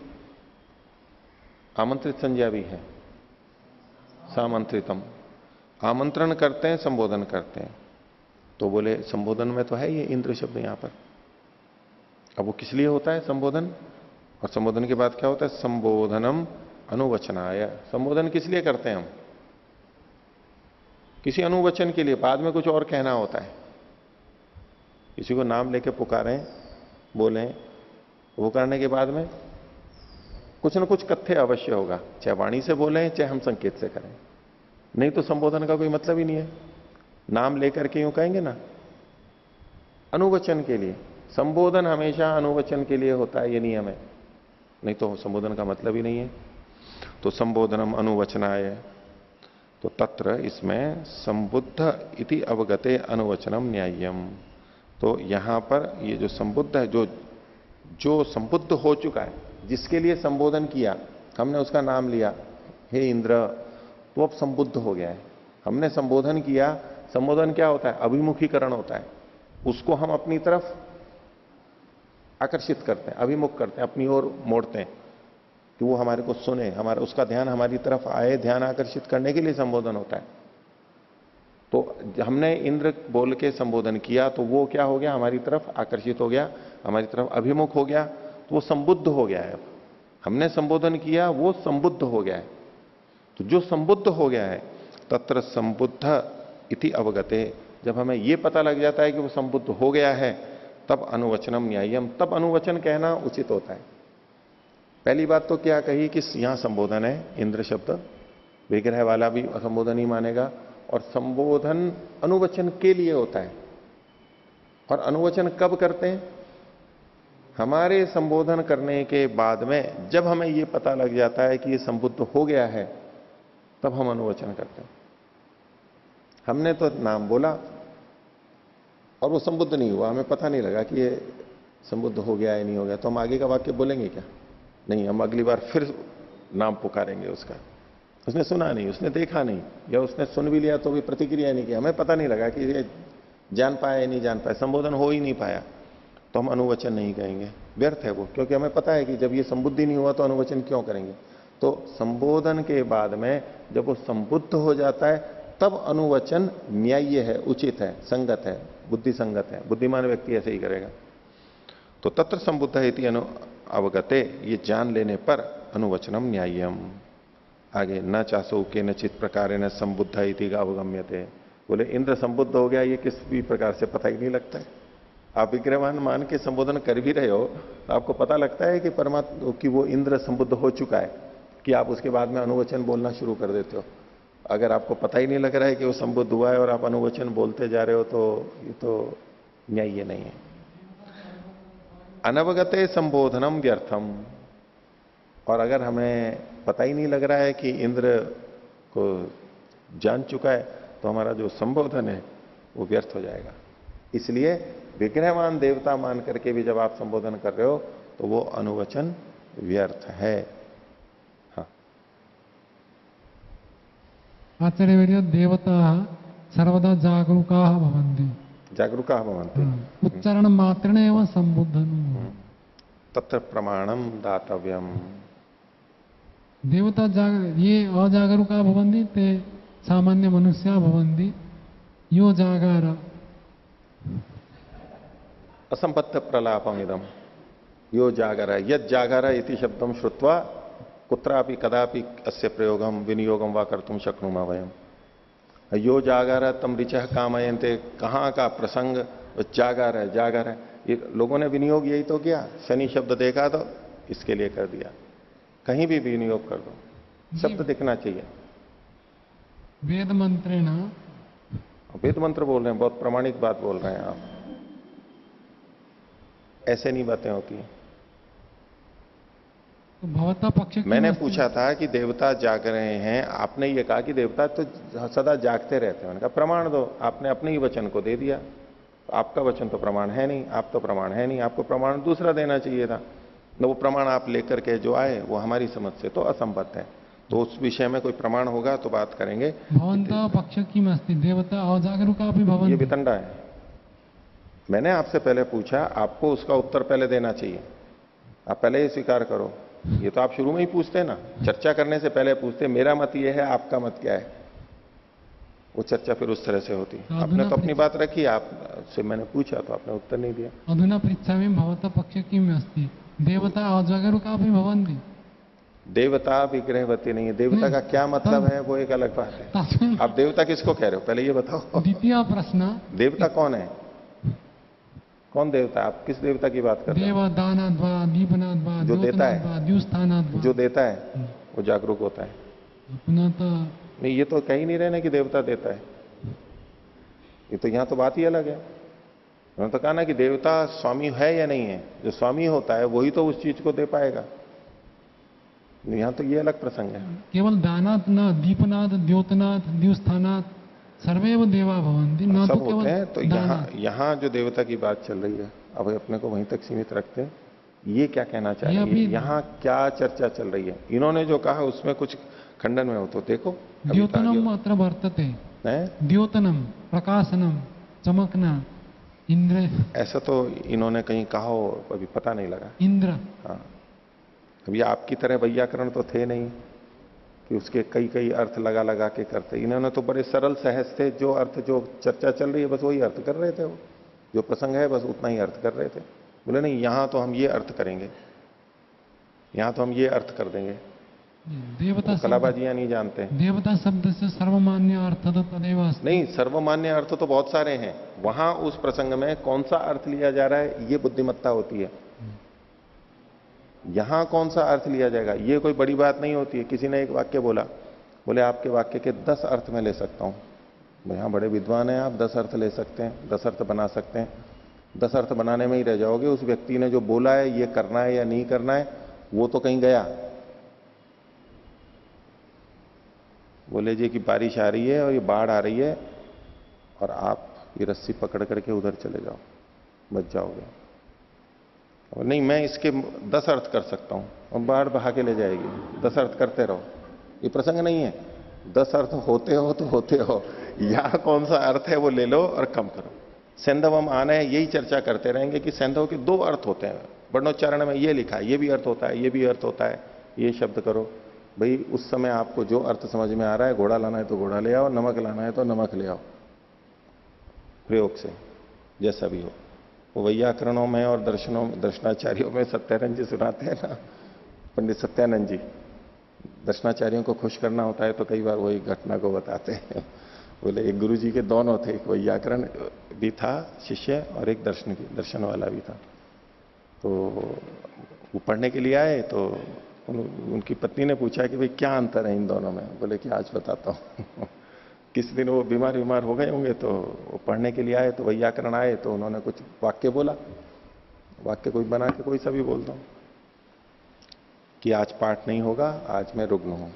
आमंत्रित संज्ञा भी है, सामंत्रितम, आमंत्रण करते हैं, संबोधन करते हैं। तो बोले संबोधन में तो है ये इंद्र शब्द यहां पर। अब वो किस लिए होता है संबोधन? और संबोधन के बाद क्या होता है? संबोधनम अनुवचनाय। संबोधन किस लिए करते हैं हम? किसी अनुवचन के लिए, बाद में कुछ और कहना होता है। किसी को नाम लेके पुकारें, बोलें, वो करने के बाद में कुछ ना कुछ कथ्य अवश्य होगा, चाहे वाणी से बोलें चाहे हम संकेत से करें, नहीं तो संबोधन का कोई मतलब ही नहीं है। नाम लेकर के यूं कहेंगे ना, अनुवचन के लिए। संबोधन हमेशा अनुवचन के लिए होता है, ये नियम है, नहीं तो संबोधन का मतलब ही नहीं है। तो संबोधनम अनुवचनाय, तो तत्र इसमें संबुद्ध इति अवगते अनुवचनम न्याय्यम। तो यहां पर ये जो संबुद्ध है, जो संबुद्ध हो चुका है, जिसके लिए संबोधन किया हमने, उसका नाम लिया, हे इंद्र, तो अब संबुद्ध हो गया है। हमने संबोधन किया, संबोधन क्या होता है? अभिमुखीकरण होता है। उसको हम अपनी तरफ आकर्षित करते हैं, अभिमुख करते हैं, अपनी ओर मोड़ते हैं कि वो हमारे को सुने, हमारा उसका ध्यान हमारी तरफ आए, ध्यान आकर्षित करने के लिए संबोधन होता है। तो हमने इंद्र बोल के संबोधन किया तो वो क्या हो गया? हमारी तरफ आकर्षित हो गया, हमारी तरफ अभिमुख हो गया, तो वो संबुद्ध हो गया है। हमने संबोधन किया, वो संबुद्ध हो गया है। तो जो संबुद्ध हो गया है, तत्र संबुद्ध इति अवगते, जब हमें ये पता लग जाता है कि वो संबुद्ध हो गया है, तब अनुवचनम न्याय्यम, तब अनुवचन कहना उचित होता है। पहली बात तो क्या कही कि यहां संबोधन है, इंद्र शब्द, विग्रह वाला भी संबोधन ही मानेगा, और संबोधन अनुवचन के लिए होता है। और अनुवचन कब करते हैं? हमारे संबोधन करने के बाद में जब हमें यह पता लग जाता है कि ये संबुद्ध हो गया है, तब हम अनुवचन करते हैं। हमने तो नाम बोला और वो संबुद्ध नहीं हुआ, हमें पता नहीं लगा कि ये संबुद्ध हो गया है नहीं हो गया, तो हम आगे का वाक्य बोलेंगे क्या? नहीं, हम अगली बार फिर नाम पुकारेंगे उसका। उसने सुना नहीं, उसने देखा नहीं, या उसने सुन भी लिया तो भी प्रतिक्रिया नहीं की, हमें पता नहीं लगा कि ये जान पाया या नहीं जान पाया, संबोधन हो ही नहीं पाया, तो हम अनुवचन नहीं कहेंगे, व्यर्थ है वो। क्योंकि हमें पता है कि जब ये संबुद्धि नहीं हुआ तो अनुवचन क्यों करेंगे। तो संबोधन के बाद में जब वो संबुद्ध हो जाता है, तब अनुवचन न्याय्य है, उचित है, संगत है, बुद्धि संगत है, बुद्धिमान व्यक्ति ऐसे ही करेगा। तो तत्र संबुद्ध इति अवगते, ये जान लेने पर अनुवचनम न्याय्यम। आगे न चासो के नचित प्रकार न संबुद्ध इति अवगम्यते। बोले इंद्र संबुद्ध हो गया, ये किस भी प्रकार से पता ही नहीं लगता है। आप विग्रहवान मान के संबोधन कर भी रहे हो, तो आपको पता लगता है कि परमात्मा कि वो इंद्र संबुद्ध हो चुका है, कि आप उसके बाद में अनुवचन बोलना शुरू कर देते हो। अगर आपको पता ही नहीं लग रहा है कि वो संबुद्ध हुआ है और आप अनुवचन बोलते जा रहे हो, तो ये तो न्याय्य नहीं है। अनवगते संबोधनम व्यर्थम। और अगर हमें पता ही नहीं लग रहा है कि इंद्र को जान चुका है, तो हमारा जो संबोधन है वो व्यर्थ हो जाएगा। इसलिए विग्रहवान देवता मान करके भी जब आप संबोधन कर रहे हो, तो वो अनुवचन व्यर्थ है। हाँ, आचार्यवर्य देवता सर्वदा जागरूका भवन्ति। जागरूका भवन्ति। उच्चारण मात्रेण एव संबुद्धन। तत्र प्रमाणम दातव्यम। देवता ये अजागरूका भवन्ति ते सामान्य मनुष्या भवन्ति। यो जागार असंपत्त प्रलापम इदम यो जागर, यद जागर इति शब्दम श्रुत्वा कुत्रापि कदापि अस्य प्रयोगम विनियोगम वा कर्तुम शक्नुमा वयम। यो जागर तम ऋचः कामयन्ते, कहाँ का प्रसंग जागर है, जागर है। ये लोगों ने विनियोग यही तो किया, शनि शब्द देखा तो इसके लिए कर दिया। कहीं भी विनियोग कर दो, शब्द दिखना चाहिए। वेद मंत्रेण, वेद मंत्र बोल रहे हैं, बहुत प्रामाणिक बात बोल रहे हैं आप। ऐसे नहीं बातें होती हैं। तो भवता पक्ष मैंने पूछा था कि देवता जाग रहे हैं, आपने ये कहा कि देवता तो सदा जागते रहते हैं। मैंने कहा प्रमाण दो, आपने अपने ही वचन को दे दिया। तो आपका वचन तो प्रमाण है नहीं, आप तो प्रमाण है नहीं, आपको प्रमाण दूसरा देना चाहिए था। न वो प्रमाण आप लेकर के जो आए वो हमारी समझ से तो असंबद्ध है। तो उस विषय में कोई प्रमाण होगा तो बात करेंगे। भवंता पक्ष की मस्ती देवता अजागरूका भी भवन, ये वितंडा है। मैंने आपसे पहले पूछा, आपको उसका उत्तर पहले देना चाहिए। आप पहले ही स्वीकार करो। ये तो आप शुरू में ही पूछते हैं ना, चर्चा करने से पहले पूछते मेरा मत ये है, आपका मत क्या है। वो चर्चा फिर उस तरह से होती। आपने तो अपनी बात रखी, आपसे मैंने पूछा तो आपने उत्तर नहीं दिया। अधुना पृच्छामि भवता पक्ष किम अस्ति देवता अजागरूका भी भवन्ति। देवता विग्रहवती नहीं है। देवता का क्या मतलब है वो एक अलग बात है। आप देवता किसको कह रहे हो पहले ये बताओ। द्वितीय प्रश्न, देवता कौन है? कौन देवता? आप किस देवता की बात कर रहे हो? देवदानाद्वा दीपनाद्वा जो देता है, द्युस्थानाद्वा, जो देता है वो जागरूक होता है। अपना तो नहीं, ये तो कह ही नहीं रहे ना कि देवता देता है। ये तो यहां तो बात ही अलग है। उन्होंने तो कहा ना कि देवता स्वामी है या नहीं है। जो स्वामी होता है वही तो उस चीज को दे पाएगा। यहां तो ये अलग प्रसंग है। केवल दानात न दीपनाथ द्योतनाथ द्युस्थानाथ सर्वैव देवा भवन्ति, न तो केवल है। तो यहाँ जो देवता की बात चल रही है, अब अपने को वहीं तक सीमित रखते हैं। ये क्या कहना चाहिए, यहाँ क्या चर्चा चल रही है? इन्होंने जो कहा उसमें कुछ खंडन में हो तो देखो। द्योतनम अत्र वर्तते, द्योतनम प्रकाशनम चमकना इंद्र, ऐसा तो इन्होंने कहीं कहा हो, अभी पता नहीं लगा। इंद्र, हाँ, अभी आपकी तरह वैयाकरण तो थे नहीं कि उसके कई कई अर्थ लगा लगा के करते। इन्होंने तो बड़े सरल सहज थे, जो अर्थ जो चर्चा चल रही है बस वही अर्थ कर रहे थे। वो जो प्रसंग है बस उतना ही अर्थ कर रहे थे। बोले नहीं, यहां तो हम ये अर्थ करेंगे, यहां तो हम ये अर्थ कर देंगे। देवता कलाबाजियां नहीं जानते। देवता शब्द से सर्वमान्य अर्थ तो तदेव अस्ति। नहीं, सर्वमान्य अर्थ तो बहुत सारे हैं, वहां उस प्रसंग में कौन सा अर्थ लिया जा रहा है ये बुद्धिमत्ता होती है। यहां कौन सा अर्थ लिया जाएगा ये कोई बड़ी बात नहीं होती है। किसी ने एक वाक्य बोला, बोले आपके वाक्य के 10 अर्थ में ले सकता हूं। यहां बड़े विद्वान हैं आप, 10 अर्थ ले सकते हैं, 10 अर्थ बना सकते हैं। 10 अर्थ बनाने में ही रह जाओगे। उस व्यक्ति ने जो बोला है ये करना है या नहीं करना है वो तो कहीं गया। बोले जी कि बारिश आ रही है और ये बाढ़ आ रही है और आप ये रस्सी पकड़ करके उधर चले जाओ, बच जाओगे। और नहीं, मैं इसके 10 अर्थ कर सकता हूं, और बाढ़ बहा के ले जाएगी। 10 अर्थ करते रहो, ये प्रसंग नहीं है। 10 अर्थ होते हो तो होते हो, यहां कौन सा अर्थ है वो ले लो और कम करो। सैंधव हम आने हैं यही चर्चा करते रहेंगे कि सैंधव के 2 अर्थ होते हैं। वर्णोच्चारण में ये लिखा है, ये भी अर्थ होता है, ये भी अर्थ होता है, ये शब्द करो। भाई उस समय आपको जो अर्थ समझ में आ रहा है, घोड़ा लाना है तो घोड़ा ले आओ, नमक लाना है तो नमक ले आओ, प्रयोग से जैसा भी हो। वो वैयाकरणों में और दर्शनाचार्यों में सत्यानंद जी सुनाते हैं ना, पंडित सत्यानंद जी, दर्शनाचार्यों को खुश करना होता है तो कई बार वही घटना को बताते हैं। बोले एक गुरु जी के दोनों थे, एक वैयाकरण भी था शिष्य और एक दर्शन वाला भी था। तो वो पढ़ने के लिए आए तो उनकी पत्नी ने पूछा कि भाई क्या अंतर है इन दोनों में। बोले कि आज बताता हूं। किस दिन वो बीमार हो गए होंगे तो वो पढ़ने के लिए आए, तो वैयाकरण आए तो उन्होंने कुछ वाक्य बोला। वाक्य कोई बना के कोई सा भी बोलता हूं कि आज पाठ नहीं होगा, आज मैं रुग्ण हूं।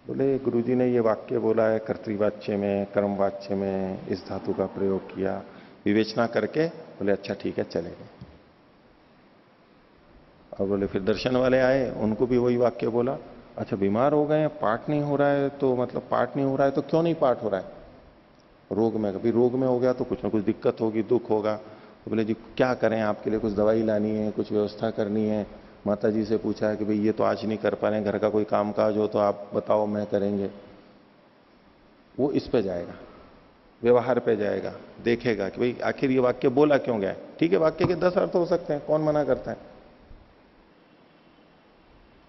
बोले गुरुजी ने ये वाक्य बोला है कर्तृवाच्य में, कर्मवाच्य में, इस धातु का प्रयोग किया, विवेचना करके बोले अच्छा ठीक है चलेगा। और बोले फिर दर्शन वाले आए, उनको भी वही वाक्य बोला, अच्छा बीमार हो गए हैं, पाठ नहीं हो रहा है, तो मतलब पाठ नहीं हो रहा है तो क्यों नहीं पाठ हो रहा है? रोग में, कभी रोग में हो गया तो कुछ ना कुछ दिक्कत होगी, दुख होगा। तो बोले जी क्या करें, आपके लिए कुछ दवाई लानी है, कुछ व्यवस्था करनी है। माता जी से पूछा है कि भाई ये तो आज नहीं कर पा रहे हैं, घर का कोई काम काज हो तो आप बताओ, मैं करेंगे। वो इस पे जाएगा, व्यवहार पे जाएगा, देखेगा कि भाई आखिर ये वाक्य बोला क्यों गया। ठीक है, वाक्य के 10 अर्थ हो सकते हैं, कौन मना करता है,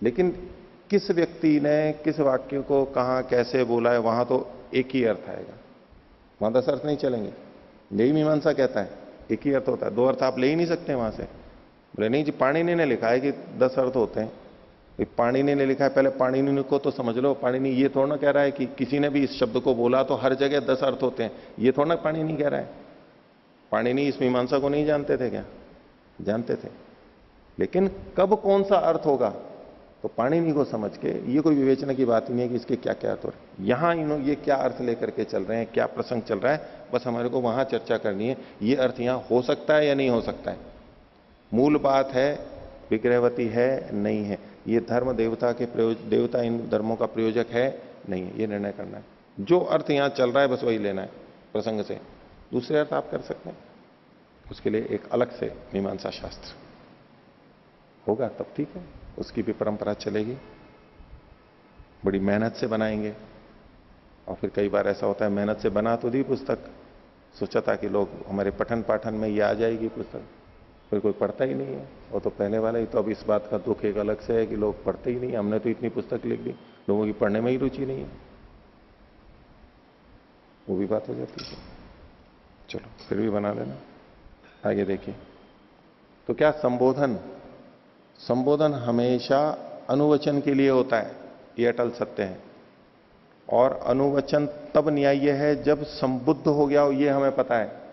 लेकिन किस व्यक्ति ने किस वाक्य को कहां कैसे बोला है वहां तो एक ही अर्थ आएगा, वहां 10 अर्थ नहीं चलेंगे। यही मीमांसा कहता है, एक ही अर्थ होता है, 2 अर्थ आप ले ही नहीं सकते वहां से। बोले नहीं जी पाणिनि ने लिखा है कि 10 अर्थ होते हैं। पाणिनि ने लिखा है, पहले पाणिनि को तो समझ लो। पाणिनि ये थोड़ा ना कह रहा है कि किसी ने भी इस शब्द को बोला तो हर जगह 10 अर्थ होते हैं, ये थोड़ा ना पाणिनि कह रहा है। पाणिनि इस मीमांसा को नहीं जानते थे क्या? जानते थे, लेकिन कब कौन सा अर्थ होगा तो पाणिनि को समझ के, ये कोई विवेचना की बात ही नहीं है कि इसके क्या क्या अर्थ हो रहे हैं, यहां ये क्या अर्थ लेकर के चल रहे हैं, क्या प्रसंग चल रहा है, बस हमारे को वहां चर्चा करनी है। ये अर्थ यहां हो सकता है या नहीं हो सकता है। मूल बात है विग्रहवती है नहीं है, ये धर्म देवता के देवता इन धर्मों का प्रयोजक है नहीं है, ये निर्णय करना है। जो अर्थ यहां चल रहा है बस वही लेना है प्रसंग से। दूसरे अर्थ आप कर सकते हैं, उसके लिए एक अलग से मीमांसा शास्त्र होगा तब ठीक है, उसकी भी परंपरा चलेगी। बड़ी मेहनत से बनाएंगे, और फिर कई बार ऐसा होता है मेहनत से बना तो दी पुस्तक, सोचा था कि लोग हमारे पठन पाठन में ये आ जाएगी पुस्तक, फिर कोई पढ़ता ही नहीं है। वो तो पहले वाला ही। तो अब इस बात का दुख एक अलग से है कि लोग पढ़ते ही नहीं। हमने तो इतनी पुस्तक लिख दी, लोगों की पढ़ने में ही रुचि नहीं है, वो भी बात हो जाती है। चलो फिर भी बना लेना। आगे देखिए, तो क्या संबोधन हमेशा अनुवचन के लिए होता है, ये अटल सत्य है। और अनुवचन तब न्याय्य है जब संबुद्ध हो गया हो, ये हमें पता है।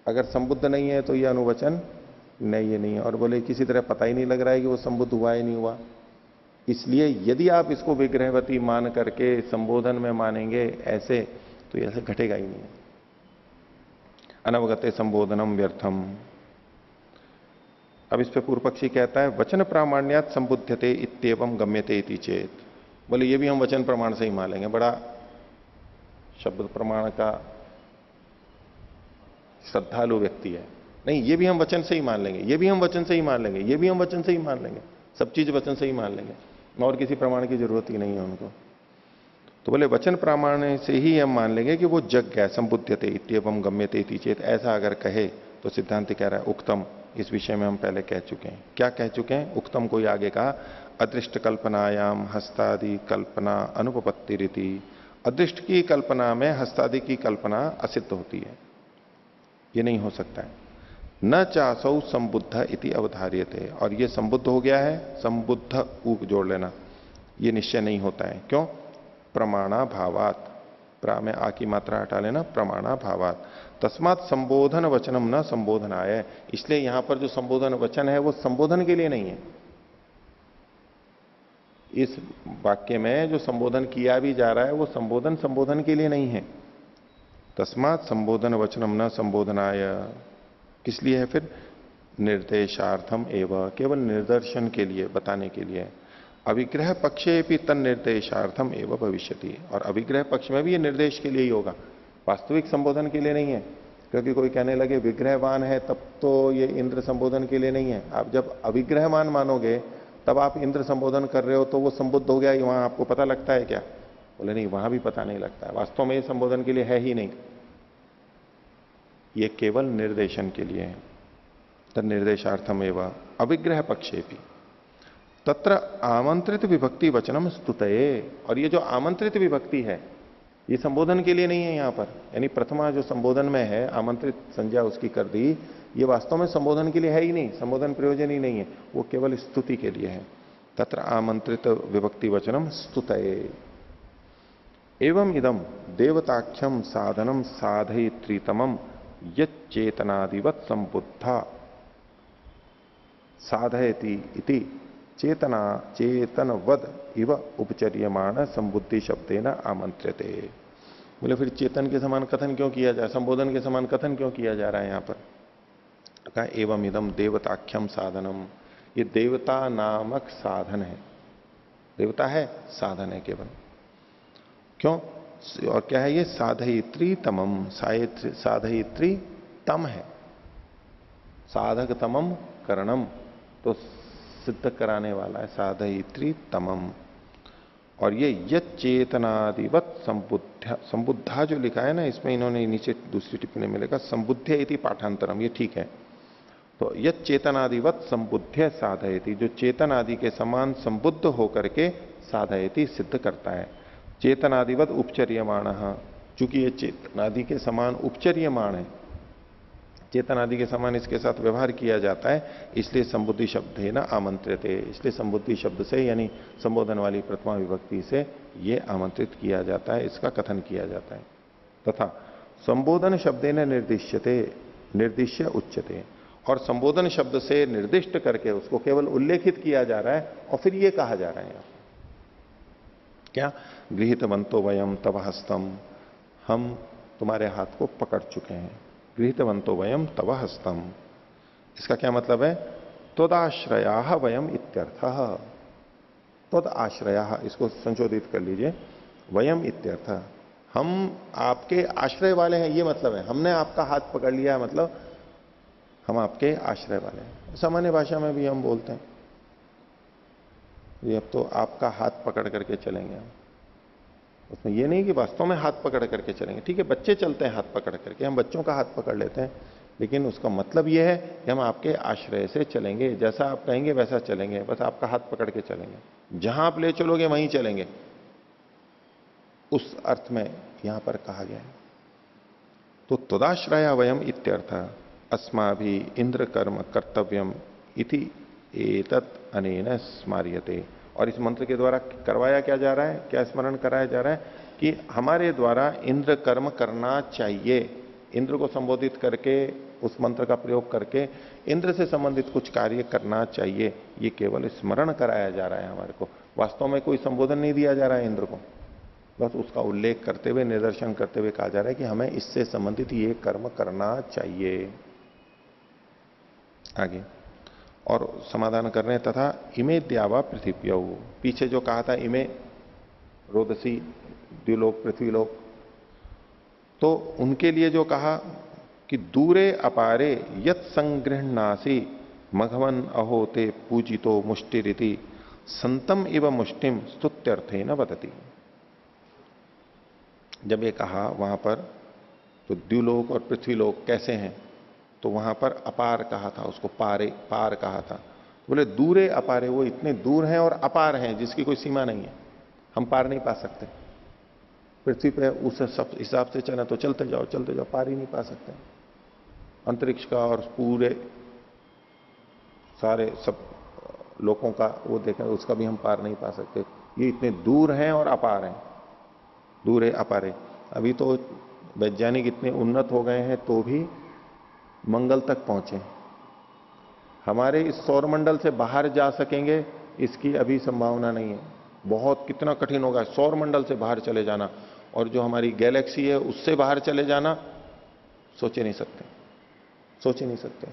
अगर संबुद्ध नहीं है तो ये अनुवचन न्याय्य नहीं है। और बोले किसी तरह पता ही नहीं लग रहा है कि वो संबुद्ध हुआ ही नहीं हुआ, इसलिए यदि आप इसको विग्रहवती मान करके संबोधन में मानेंगे ऐसे, तो ऐसे घटेगा ही नहीं। अनवगते संबोधनम व्यर्थम। अब इस पे पूर्व पक्षी कहता है वचन प्रामाण्यात संबुध्यते इत्येवं गम्यते इति चेत। बोले ये भी हम वचन प्रमाण से ही मान लेंगे, बड़ा शब्द प्रमाण का श्रद्धालु व्यक्ति है, नहीं ये भी हम वचन से ही मान लेंगे, ये भी हम वचन से ही मान लेंगे, ये भी हम वचन से ही मान लेंगे, सब चीज वचन से ही मान लेंगे, और किसी प्रमाण की जरूरत ही नहीं है उनको। तो बोले वचन प्रमाण से ही हम मान लेंगे कि वो जग गया, संबुध्यते इत्येवं गम्यते इति चेत। ऐसा अगर कहे तो सिद्धांत कह रहा है उक्तम, इस विषय में हम पहले कह चुके हैं। क्या कह चुके हैं? उक्तम को आगे कहा अदृष्ट कल्पनायाम हस्तादि कल्पना अनुपपत्ति रीति, अदृष्ट की कल्पना में हस्तादि की कल्पना असिद्ध होती है, ये नहीं हो सकता है। न चासौ संबुद्ध इति अवधार्यते, और ये संबुद्ध हो गया है, संबुद्ध ऊप जोड़ लेना, ये निश्चय नहीं होता है। क्यों? प्रमाणा भावात, प्रा में आ की मात्रा हटा लेना, प्रमाणा भावात, तस्मात संबोधन वचनम न संबोधनाय, इसलिए यहां पर जो संबोधन वचन है वो संबोधन के लिए नहीं है। इस वाक्य में जो संबोधन किया भी जा रहा है वो संबोधन के लिए नहीं है। तस्मात संबोधन वचनम न संबोधनाय, किस लिए है फिर? निर्देशार्थम एवं, केवल निदर्शन के लिए, बताने के लिए। अभिग्रह पक्षे भी तन निर्देशार्थम एवं भविष्यति, और अभिग्रह पक्ष में भी ये निर्देश के लिए ही होगा, वास्तविक संबोधन के लिए नहीं है। क्योंकि कोई कहने लगे विग्रहवान है तब तो ये इंद्र संबोधन के लिए नहीं है। आप जब अभिग्रहवान मानोगे तब आप इंद्र संबोधन कर रहे हो तो वो संबुद्ध हो गया, वहां आपको पता लगता है क्या? बोले नहीं, वहां भी पता नहीं लगता है, वास्तव में ये संबोधन के लिए है ही नहीं, ये केवल निर्देशन के लिए है। तद निर्देशार्थम एवं अभिग्रह पक्षे भी तत्र आमंत्रित विभक्ति वचनम स्तुतये, और ये जो आमंत्रित विभक्ति है ये संबोधन के लिए नहीं है यहां पर, यानी प्रथमा जो संबोधन में है आमंत्रित संज्ञा उसकी कर दी, ये वास्तव में संबोधन के लिए है ही नहीं, संबोधन प्रयोजन ही नहीं है, वो केवल स्तुति के लिए है। तत्र आमंत्रित विभक्ति वचनम स्तुतये। एवं इदम देवताख्यम साधनम साधयित्रीतमम यच्चेतनादिवत संबुद्धा साधयति इति चेतनवद इव उपचर्यमाण संबुद्धि शब्देन आमंत्र्यते। बोले फिर चेतन के समान कथन क्यों किया जा, संबोधन के समान कथन क्यों किया जा रहा है यहां पर? कहा एवं इदम देवताख्यम साधनम, ये देवता नामक साधन है, देवता है साधन है केवल। क्यों? और क्या है ये? साधयित्री तमम, साधयित्री तम है, साधक तमम करणम, तो सिद्ध कराने वाला है, साधयित्री तमम। और ये यच्चेतनादिवत संबुद्धा जो लिखा है ना, इसमें इन्होंने नीचे दूसरी टिप्पणी में लिखा संबुद्ध इति पाठांतरम, ये ठीक है। तो यच्चेतनादिवत संबुद्ध साधयति, जो चेतन आदि के समान संबुद्ध होकर के साधयति सिद्ध करता है। चेतनादिवत उपचर्यमाण, चूंकि ये चेतनादि के समान उपचर्यमाण है, चेतन आदि के समान इसके साथ व्यवहार किया जाता है, इसलिए संबुद्धि शब्द है ना आमंत्रित है, इसलिए संबुद्धि शब्द से यानी संबोधन वाली प्रथमा विभक्ति से ये आमंत्रित किया जाता है, इसका कथन किया जाता है। तथा संबोधन शब्दे न निर्दिश्यते निर्दिश्य उच्यते, और संबोधन शब्द से निर्दिष्ट करके उसको केवल उल्लेखित किया जा रहा है, और फिर ये कहा जा रहा है क्या? गृहीतवंतो वयम तव हस्तम, हम तुम्हारे हाथ को पकड़ चुके हैं। गृहीतवंतो वयम तव हस्तम, इसका क्या मतलब है? त्वदाश्रया वयम इत्यर्थः, त्वद आश्रया, इसको संशोधित कर लीजिए, वयम इत्यर्थ, हम आपके आश्रय वाले हैं, ये मतलब है। हमने आपका हाथ पकड़ लिया मतलब हम आपके आश्रय वाले हैं। सामान्य भाषा में भी हम बोलते हैं ये अब तो आपका हाथ पकड़ करके चलेंगे हम, उसमें ये नहीं कि वास्तव में हाथ पकड़ करके चलेंगे। ठीक है, बच्चे चलते हैं हाथ पकड़ करके, हम बच्चों का हाथ पकड़ लेते हैं, लेकिन उसका मतलब यह है कि हम आपके आश्रय से चलेंगे, जैसा आप कहेंगे वैसा चलेंगे, बस आपका हाथ पकड़ के चलेंगे, जहां आप ले चलोगे वहीं चलेंगे, उस अर्थ में यहां पर कहा गया है। तो त्वदाश्रया वयम इत्यर्थ अस्माभि इंद्र कर्म कर्तव्यम इति एतत् अनेन स्मार्यते, और इस मंत्र के द्वारा करवाया क्या जा रहा है, क्या स्मरण कराया जा रहा है कि हमारे द्वारा इंद्र कर्म करना चाहिए। इंद्र को संबोधित करके उस मंत्र का प्रयोग करके इंद्र से संबंधित कुछ कार्य करना चाहिए, ये केवल स्मरण कराया जा रहा है हमारे को। वास्तव में कोई संबोधन नहीं दिया जा रहा है इंद्र को, बस उसका उल्लेख करते हुए निदर्शन करते हुए कहा जा रहा है कि हमें इससे संबंधित ये कर्म करना चाहिए। आगे और समाधान कर रहे हैं, तथा इमे द्यावा पृथ्व्यौ, पीछे जो कहा था इमे रोदसी द्युलोक पृथ्वीलोक, तो उनके लिए जो कहा कि दूरे अपारे यत संगृहणासी मघवन अहोते पूजितो मुष्टिरिति संतम इव मुष्टिम स्तुत्यर्थे न बदती। जब ये कहा वहां पर तो द्युलोक और पृथ्वीलोक कैसे हैं, तो वहां पर अपार कहा था, उसको पार कहा था। बोले दूरे अपारे, वो इतने दूर हैं और अपार हैं जिसकी कोई सीमा नहीं है, हम पार नहीं पा सकते। पृथ्वी पे उस सब हिसाब से चले तो चलते जाओ, पार ही नहीं पा सकते। अंतरिक्ष का और पूरे सारे सब लोगों का वो देखें, उसका भी हम पार नहीं पा सकते। ये इतने दूर हैं और अपार हैं, दूर है अपारे। अभी तो वैज्ञानिक इतने उन्नत हो गए हैं तो भी मंगल तक पहुंचे। हमारे इस सौरमंडल से बाहर जा सकेंगे इसकी अभी संभावना नहीं है। बहुत कितना कठिन होगा सौरमंडल से बाहर चले जाना, और जो हमारी गैलेक्सी है उससे बाहर चले जाना, सोच ही नहीं सकते।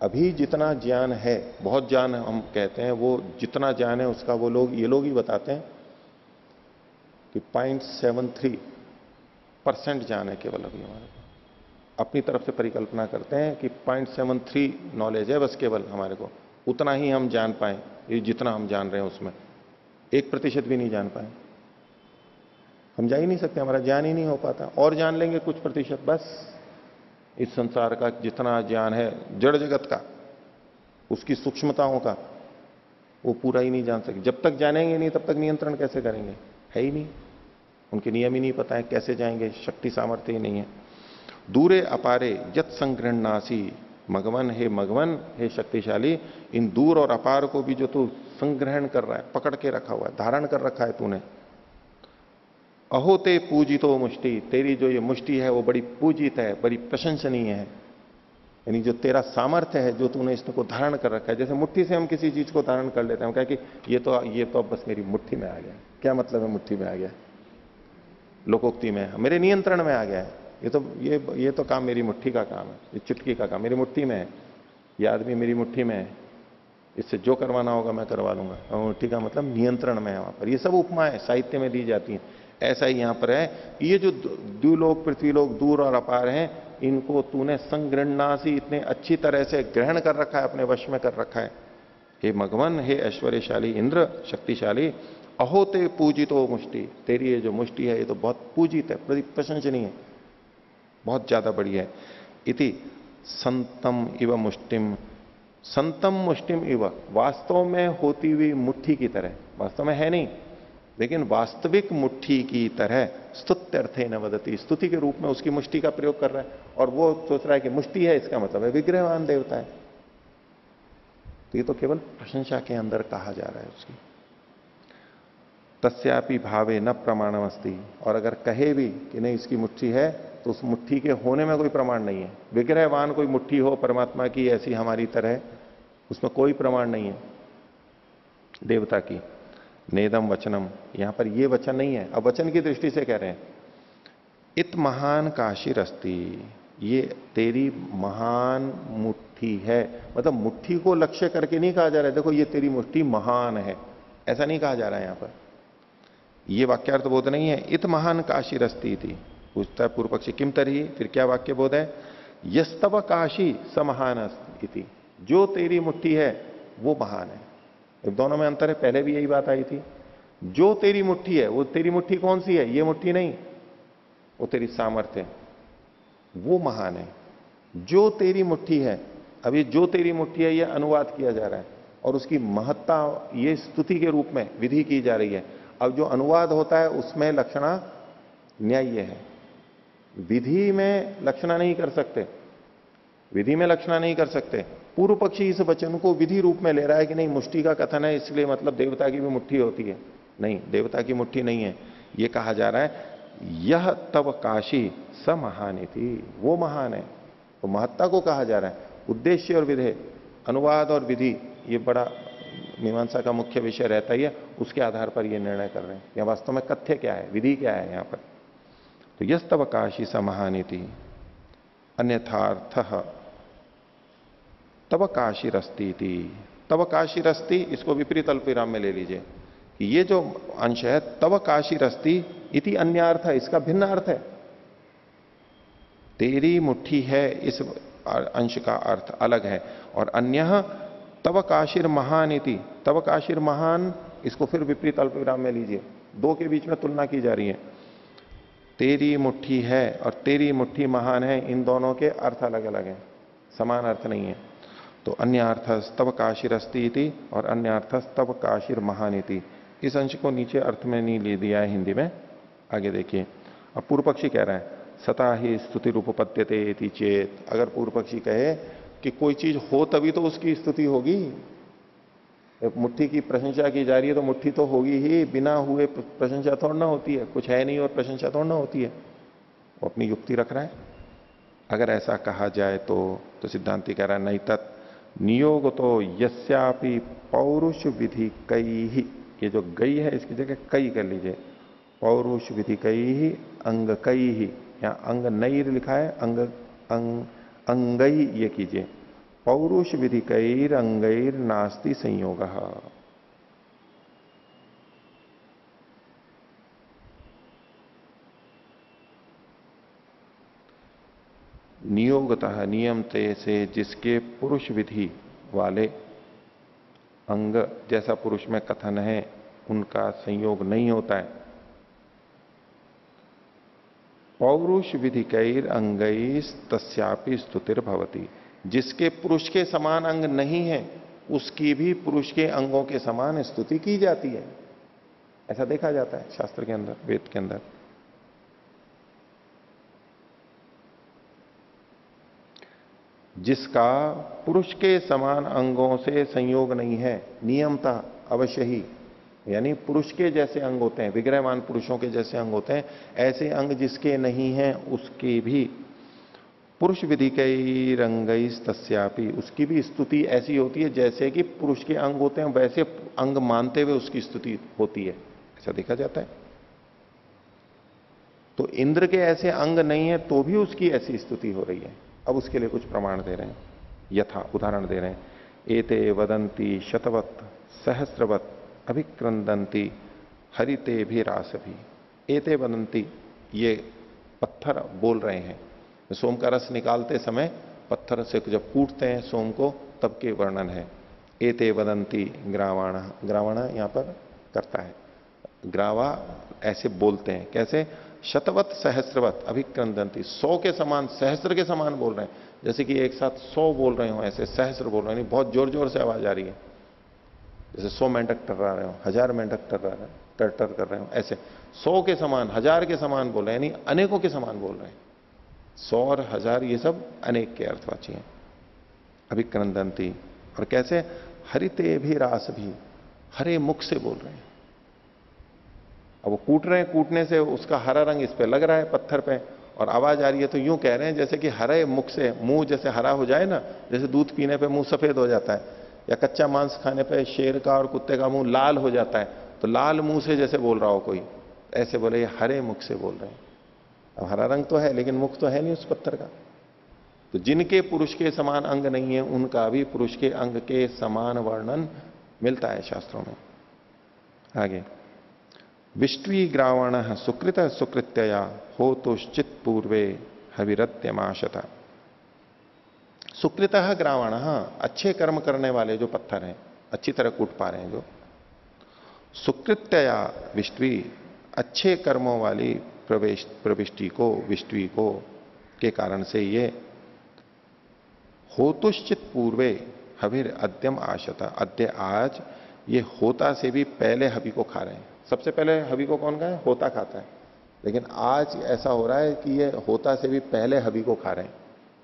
अभी जितना ज्ञान है, बहुत ज्ञान हम कहते हैं, वो जितना ज्ञान है उसका वो लोग, ये लोग ही बताते हैं कि 0.73% ज्ञान है केवल अभी हमारे को। अपनी तरफ से परिकल्पना करते हैं कि 0.73 नॉलेज है बस केवल हमारे को, उतना ही हम जान पाए। ये जितना हम जान रहे हैं उसमें 1% भी नहीं जान पाए, हम जा ही नहीं सकते, हमारा ज्ञान ही नहीं हो पाता। और जान लेंगे कुछ प्रतिशत, बस इस संसार का जितना ज्ञान है जड़ जगत का, उसकी सूक्ष्मताओं का, वो पूरा ही नहीं जान सके। जब तक जानेंगे नहीं तब तक नियंत्रण कैसे करेंगे, है ही नहीं, उनके नियम ही नहीं पता है, कैसे जाएंगे, शक्ति सामर्थ्य ही नहीं है। दूरे अपारे यत संग्रहणासी मगवन, हे शक्तिशाली, इन दूर और अपार को भी जो तू संग्रहण कर रहा है, पकड़ के रखा हुआ है, धारण कर रखा है तूने। अहोते पूजितो मुष्टि, तेरी जो ये मुष्टि है वो बड़ी पूजित है, बड़ी प्रशंसनीय है। यानी जो तेरा सामर्थ्य है, जो तूने इसको धारण कर रखा है। जैसे मुट्ठी से हम किसी चीज को धारण कर लेते हैं, हम कहें कि ये तो अब बस मेरी मुट्ठी में आ गया। क्या मतलब है मुट्ठी में आ गया? लोकोक्ति में मेरे नियंत्रण में आ गया है, ये तो काम मेरी मुट्ठी का काम है, ये चुटकी का काम मेरी मुट्ठी में है, ये आदमी मेरी मुट्ठी में है, इससे जो करवाना होगा मैं करवा लूंगा। और मुट्ठी का मतलब नियंत्रण में है वहां पर। ये सब उपमाएं साहित्य में दी जाती हैं। ऐसा ही यहां पर है, ये जो द्युलोक पृथ्वीलोक दूर और अपार हैं, इनको तूने संग्रहणासी, इतने अच्छी तरह से ग्रहण कर रखा है, अपने वश में कर रखा है। हे मघवन, हे ऐश्वर्यशाली इंद्र, शक्तिशाली, अहोते पूजितो मुष्टि, तेरी ये जो मुष्टि है ये तो बहुत पूजित है, बड़ी प्रशंसनीय है, बहुत ज्यादा बड़ी है। इति संतम इव मुष्टिम, संतम मुष्टिम इव, वास्तव में होती हुई मुट्ठी की तरह, वास्तव में है नहीं लेकिन वास्तविक मुट्ठी की तरह, स्तुत्यर्थे न वदति, स्तुति के रूप में उसकी मुष्टि का प्रयोग कर रहा है। और वो सोच रहा है कि मुष्टि है, इसका मतलब है विग्रहवान देवता है। तो ये तो केवल प्रशंसा के अंदर कहा जा रहा है उसकी। तस्यापि भावे न प्रमाणमस्ति, और अगर कहे भी कि नहीं इसकी मुट्ठी है, तो उस मुट्ठी के होने में कोई प्रमाण नहीं है। विग्रहवान कोई मुट्ठी हो परमात्मा की ऐसी हमारी तरह, उसमें कोई प्रमाण नहीं है देवता की। नेदम वचनम, यहां पर ये वचन नहीं है, अब वचन की दृष्टि से कह रहे हैं। इत महान काशीरस्ति, ये तेरी महान मुट्ठी है, मतलब मुट्ठी को लक्ष्य करके नहीं कहा जा रहा है देखो ये तेरी मुट्ठी महान है, ऐसा नहीं कहा जा रहा है यहां पर। ये वाक्यार्थ बोध नहीं है। इत महान काशीरस्ति थी, पूछता है पूर्व पक्षी किम तरही, फिर क्या वाक्य बोध है? यस्तव काशी समहान इति, जो तेरी मुट्ठी है वो महान है। दोनों में अंतर है, पहले भी यही बात आई थी। जो तेरी मुट्ठी है, वो तेरी मुट्ठी कौन सी है? ये मुट्ठी नहीं, वो तेरी सामर्थ्य, वो महान है। जो तेरी मुट्ठी है, अब ये जो तेरी मुट्ठी है ये अनुवाद किया जा रहा है और उसकी महत्ता ये स्तुति के रूप में विधि की जा रही है। अब जो अनुवाद होता है उसमें लक्षणा न्याय्य है, विधि में लक्षणा नहीं कर सकते, विधि में लक्षणा नहीं कर सकते। पूर्व पक्षी इस वचन को विधि रूप में ले रहा है कि नहीं मुष्टि का कथन है इसलिए मतलब देवता की भी मुट्ठी होती है। नहीं, देवता की मुट्ठी नहीं है, यह कहा जा रहा है यह तव काशी स महान थी, वो महान है। तो महत्ता को कहा जा रहा है। उद्देश्य और विधेय, अनुवाद और विधि, ये बड़ा मीमांसा का मुख्य विषय रहता ही है, उसके आधार पर यह निर्णय कर रहे हैं या वास्तव में कथ्य क्या है, विधि क्या है यहां पर। तो यस तव काशी स महानिति, अन्यथार्थ तव काशीरस्ती थी, तव काशीरस्ती, इसको विपरीत अल्पविराम में ले लीजिए कि ये जो अंश है तव काशीरस्ती इति अन्यार्थ है, इसका भिन्न अर्थ है। तेरी मुट्ठी है इस अंश का अर्थ अलग है, और अन्य तव काशीर महान इति, तव काशीर महान, इसको फिर विपरीत अल्पविराम में लीजिए, दो के बीच में तुलना की जा रही है। तेरी मुट्ठी है और तेरी मुट्ठी महान है, इन दोनों के अर्थ अलग अलग हैं, समान अर्थ नहीं है। तो अन्यार्थस्तव काशिरस्ति इति और अन्यार्थस्तव काशिर महानिति, इस अंश को नीचे अर्थ में नहीं ले दिया है हिंदी में। आगे देखिए, अब पूर्व पक्षी कह रहा है सता ही स्तुति रूपपद्यते इति चेत, अगर पूर्व पक्षी कहे कि कोई चीज हो तभी तो उसकी स्तुति होगी, मुट्ठी की प्रशंसा की जा रही है तो मुट्ठी तो होगी ही, बिना हुए प्रशंसा थोड़ा ना होती है, कुछ है नहीं और प्रशंसा थोड़ा ना होती है। वो अपनी युक्ति रख रहा है। अगर ऐसा कहा जाए तो सिद्धांति कह रहा है नहीं तत् नियोग तो यस्यापि पौरुष विधि कई ही, ये जो गई है इसकी जगह कई कर लीजिए, पौरुष विधि कई ही अंग कई ही, यहाँ अंग नैर लिखा है, अंगई ये कीजिए, पौरुष विधि कैर अंगैर नास्ति संयोग। नियोगतः नियमते से जिसके पुरुष विधि वाले अंग जैसा पुरुष में कथन है उनका संयोग नहीं होता है। पौरुष विधि कैर अंगैस तस्यापि स्तुतिर भवति, जिसके पुरुष के समान अंग नहीं है उसकी भी पुरुष के अंगों के समान स्तुति की जाती है, ऐसा देखा जाता है शास्त्र के अंदर, वेद के अंदर। जिसका पुरुष के समान अंगों से संयोग नहीं है, नियमता अवश्य ही, यानी पुरुष के जैसे अंग होते हैं, विग्रहवान पुरुषों के जैसे अंग होते हैं, ऐसे अंग जिसके नहीं हैं उसकी भी पुरुष विधि कई रंगईस तस्यापि, उसकी भी स्तुति ऐसी होती है जैसे कि पुरुष के अंग होते हैं वैसे अंग मानते हुए उसकी स्तुति होती है, ऐसा देखा जाता है। तो इंद्र के ऐसे अंग नहीं है तो भी उसकी ऐसी स्तुति हो रही है। अब उसके लिए कुछ प्रमाण दे रहे हैं, यथा उदाहरण दे रहे हैं, एते वदंती शतवत सहस्रवत अभिक्रंदंती हरिते भी रास भी। एते वदंती, ये पत्थर बोल रहे हैं, सोम का रस निकालते समय पत्थर से जब कूटते हैं सोम को तब के वर्णन है। एते वदंती ग्रावाण, ग्रावाण यहां पर करता है, ग्रावा ऐसे बोलते हैं, कैसे, शतवत सहस्रवत अभिक्रंदंती, 100 के समान सहस्र के समान बोल रहे हैं, जैसे कि एक साथ 100 बोल रहे हो ऐसे सहस्र बोल रहे हैं, बहुत जोर जोर से आवाज आ रही है, जैसे 100 मेंढक टर्रा रहे हो, 1000 मेंढक टर कर रहे हो, ऐसे 100 के समान 1000 के समान बोल रहे हैं, यानी अनेकों के समान बोल रहे हैं। 100 और 1000 ये सब अनेक के अर्थवाची हैं। अभिक्रंदंती, और कैसे, हरिते भी रास भी, हरे मुख से बोल रहे हैं। अब वो कूट रहे हैं, कूटने से उसका हरा रंग इस पे लग रहा है पत्थर पे और आवाज आ रही है, तो यूं कह रहे हैं जैसे कि हरे मुख से, मुंह जैसे हरा हो जाए ना, जैसे दूध पीने पे मुंह सफेद हो जाता है, या कच्चा मांस खाने पे शेर का और कुत्ते का मुंह लाल हो जाता है, तो लाल मुंह से जैसे बोल रहा हो कोई, ऐसे बोले ये हरे मुख से बोल रहे हैं। अब हरा रंग तो है लेकिन मुख तो है नहीं उस पत्थर का। तो जिनके पुरुष के समान अंग नहीं है उनका भी पुरुष के अंग के समान वर्णन मिलता है शास्त्रों में। आगे, विष्टवी ग्रावण सुकृत सुकृत्या हो तो चित पूर्वे हविरत्यमाशता। सुकृत ग्रावण, अच्छे कर्म करने वाले जो पत्थर हैं, अच्छी तरह कूट पा रहे हैं जो, सुकृत्या विष्टवी, अच्छे कर्मों वाली प्रविष्टि को, विष्टवी को के कारण से ये होतुश्चित पूर्वे हविर अद्यम आशता, अद्य आज ये होता से भी पहले हवि को खा रहे हैं। सबसे पहले हवि को कौन खाए, होता खाता है, लेकिन आज ऐसा हो रहा है कि ये होता से भी पहले हवि को खा रहे हैं,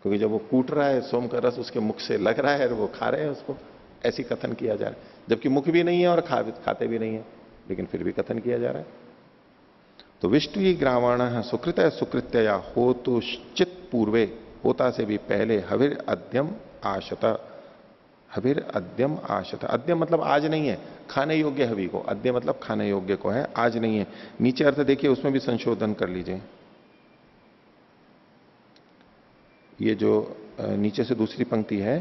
क्योंकि जब वो कूट रहा है सोम का रस उसके मुख से लग रहा है और वो खा रहे हैं उसको, ऐसी कथन किया जा रहा है, जबकि मुख भी नहीं है और खाते भी नहीं है, लेकिन फिर भी कथन किया जा रहा है। तो विष्टु ग्रावण सुकृत सुकृत्या हो तो चित पूर्वे, होता से भी पहले हविर अद्यम आशता, हविर अद्यम आशता, अद्यम मतलब आज नहीं है, खाने योग्य हवि को, अद्य मतलब खाने योग्य को है, आज नहीं है। नीचे अर्थ देखिए उसमें भी संशोधन कर लीजिए, ये जो नीचे से दूसरी पंक्ति है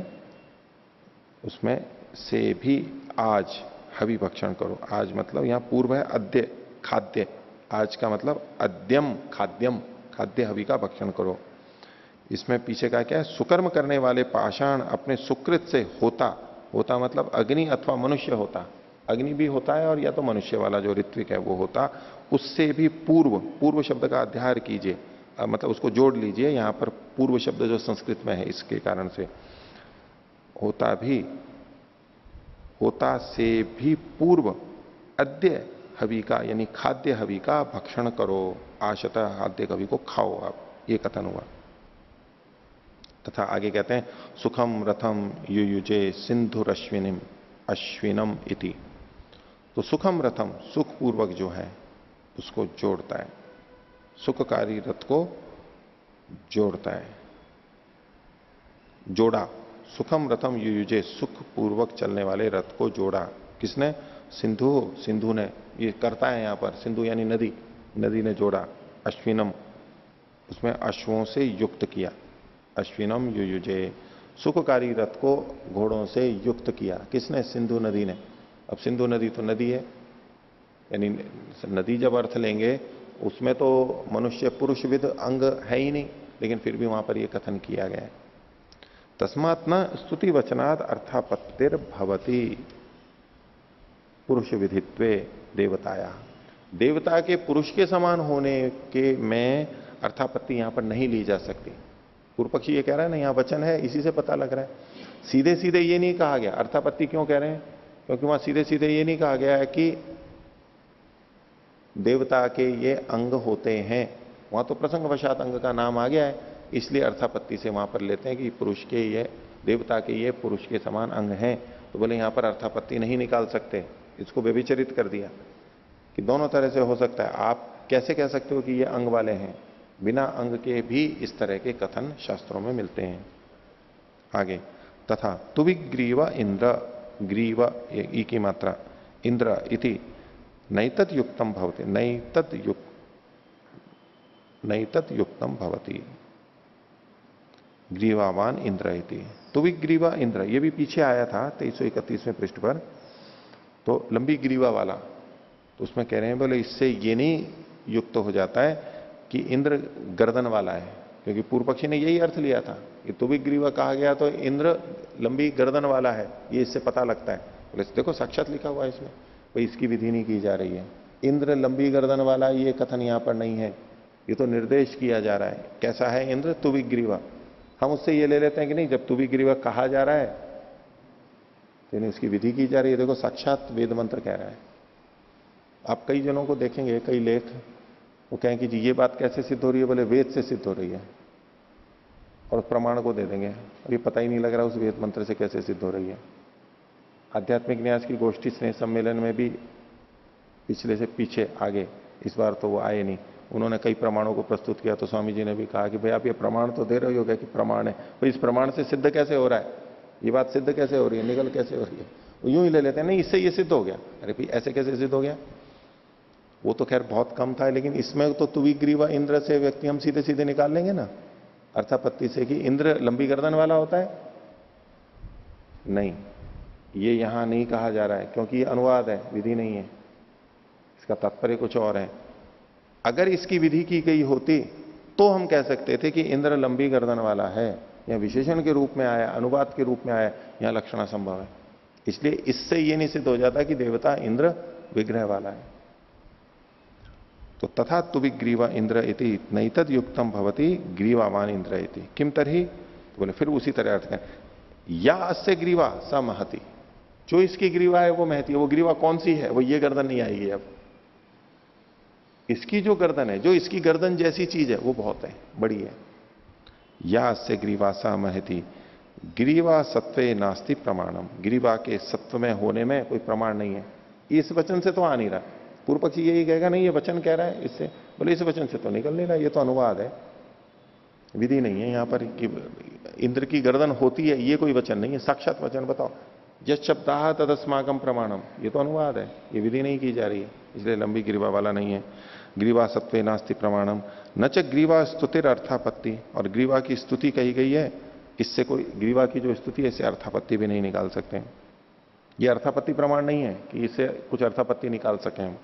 उसमें से भी आज हवि भक्षण करो, आज मतलब यहां पूर्व है अद्य खाद्य, आज का मतलब अद्यम खाद्यम, खाद्य हवि का भक्षण करो। इसमें पीछे का क्या है, सुकर्म करने वाले पाषाण अपने सुकृत से होता, होता मतलब अग्नि अथवा मनुष्य होता, अग्नि भी होता है और या तो मनुष्य वाला जो ऋत्विक है वो होता, उससे भी पूर्व, पूर्व शब्द का अध्याय कीजिए, मतलब उसको जोड़ लीजिए, यहां पर पूर्व शब्द जो संस्कृत में है इसके कारण से, होता से भी पूर्व अद्य हवि का यानी खाद्य हवि का भक्षण करो, आशतः खाद्य हवि को खाओ आप, ये कथन हुआ। तथा आगे कहते हैं सुखम रथम युयुजे सिंधुर अश्विनम इति। तो सुखम रथम, सुख पूर्वक जो है उसको जोड़ता है, सुखकारी रथ को जोड़ता है, जोड़ा। सुखम रथम युयुजे, सुख पूर्वक चलने वाले रथ को जोड़ा। किसने? सिंधु, सिंधु ने। ये करता है यहां पर, सिंधु यानी नदी, नदी ने जोड़ा। अश्विनम, उसमें अश्वों से युक्त किया। अश्विनम युयुजे, सुखकारी रथ को घोड़ों से युक्त किया। किसने? सिंधु नदी ने। अब सिंधु नदी तो नदी है, यानी नदी जब अर्थ लेंगे उसमें तो मनुष्य पुरुषविद अंग है ही नहीं, लेकिन फिर भी वहां पर यह कथन किया गया है। तस्मात् न स्तुति वचनात् अर्थापत्तिर भवति पुरुष विधित्वे देवताया। देवता के पुरुष के समान होने के में अर्थापत्ति यहां पर नहीं ली जा सकती। पूर्व पक्षी ये कह रहा है ना, यहां वचन है, इसी से पता लग रहा है। सीधे सीधे ये नहीं कहा गया। अर्थापत्ति क्यों कह रहे हैं? क्योंकि वहां सीधे सीधे ये नहीं कहा गया है कि देवता के ये अंग होते हैं। वहां तो प्रसंगवशात अंग का नाम आ गया है, इसलिए अर्थापत्ति से वहां पर लेते हैं कि पुरुष के ये, देवता के ये पुरुष के समान अंग हैं। तो बोले यहां पर अर्थापत्ति नहीं निकाल सकते, इसको व्यभिचरित कर दिया कि दोनों तरह से हो सकता है। आप कैसे कह सकते हो कि ये अंग वाले हैं? बिना अंग के भी इस तरह के कथन शास्त्रों में मिलते हैं। आगे तथा तुविग्रीव इंद्र, ग्रीव ई की मात्रा, इंद्र इति नैतत् युक्तम भवति, नैतत् युक्तम भवति ग्रीवावान इंद्र इति। तुविग्रीवा इंद्र, ये भी पीछे आया था 2331वें पृष्ठ पर। तो लंबी ग्रीवा वाला, तो उसमें कह रहे हैं बोले इससे ये नहीं युक्त हो जाता है कि इंद्र गर्दन वाला है, क्योंकि पूर्व पक्षी ने यही अर्थ लिया था कि तुविग्रीवा कहा गया तो इंद्र लंबी गर्दन वाला है, ये इससे पता लगता है। बोले देखो साक्षात लिखा हुआ है इसमें, भाई इसकी विधि नहीं की जा रही है। इंद्र लंबी गर्दन वाला ये कथन यहां पर नहीं है, ये तो निर्देश किया जा रहा है। कैसा है इंद्र? तुविग्रीवा। हम उससे ये ले लेते हैं कि नहीं, जब तुविग्रीवा कहा जा रहा है तो इसकी विधि की जा रही है। देखो साक्षात वेद मंत्र कह रहा है। आप कई जनों को देखेंगे, कई लेख, वो कहें कि जी ये बात कैसे सिद्ध हो रही है? बोले वेद से सिद्ध हो रही है, और प्रमाण को दे देंगे। और ये पता ही नहीं लग रहा उस वेद मंत्र से कैसे सिद्ध हो रही है। आध्यात्मिक न्यास की गोष्ठी स्नेह सम्मेलन में भी पिछले से पीछे आगे, इस बार तो वो आए नहीं, उन्होंने कई प्रमाणों को प्रस्तुत किया। तो स्वामी जी ने भी कहा कि भाई आप ये प्रमाण तो दे रहे हो कि प्रमाण है, भाई इस प्रमाण से सिद्ध कैसे हो रहा है? ये बात सिद्ध कैसे हो रही है, निकल कैसे हो रही है? वो यूं ही ले लेते हैं, नहीं इससे ये सिद्ध हो गया। अरे भाई ऐसे कैसे सिद्ध हो गया? वो तो खैर बहुत कम था, लेकिन इसमें तो तुविग्रीवा इंद्र से व्यक्ति हम सीधे सीधे निकाल लेंगे ना अर्थापत्ति से कि इंद्र लंबी गर्दन वाला होता है। नहीं, ये यहां नहीं कहा जा रहा है, क्योंकि ये अनुवाद है, विधि नहीं है। इसका तात्पर्य कुछ और है। अगर इसकी विधि की गई होती तो हम कह सकते थे कि इंद्र लंबी गर्दन वाला है, या विशेषण के रूप में आया, अनुवाद के रूप में आया, यहां लक्षण संभव है। इसलिए इससे यह नहीं सिद्ध हो जाता कि देवता इंद्र विग्रह वाला है। तो तथा तुविग्रीवा इंद्र इति नैतद युक्तम भवति ग्रीवावान इंद्र इति किम तरही, तो बोले फिर उसी तरह अर्थ है, या अस्य ग्रीवा स महति, जो इसकी ग्रीवा है वो महती है। वो ग्रीवा कौन सी है? वो ये गर्दन नहीं आएगी। अब इसकी जो गर्दन है, जो इसकी गर्दन जैसी चीज है वो बहुत है, बड़ी है। या अस्य ग्रीवा स महति ग्रीवा सत्वे नास्ति प्रमाणम, ग्रीवा के सत्व में होने में कोई प्रमाण नहीं है। इस वचन से तो आ नहीं रहा। पूर्व पक्षी यही कहेगा नहीं ये वचन कह रहा है इससे, बोले इस वचन से तो निकल नहीं रहा, ये तो अनुवाद है, विधि नहीं है यहां पर कि इंद्र की गर्दन होती है, ये कोई वचन नहीं है। साक्षात वचन बताओ, यश शब्दाह तदस्माकम प्रमाणम, ये तो अनुवाद है, ये विधि नहीं की जा रही है, इसलिए लंबी ग्रीवा वाला नहीं है। ग्रीवा सत्वे नास्ति प्रमाणम न च ग्रीवा स्तुतिर अर्थापत्ति, और ग्रीवा की स्तुति कही गई है, इससे कोई ग्रीवा की जो स्तुति है इससे अर्थापत्ति भी नहीं निकाल सकते। ये अर्थापत्ति प्रमाण नहीं है कि इससे कुछ अर्थापत्ति निकाल सके हम।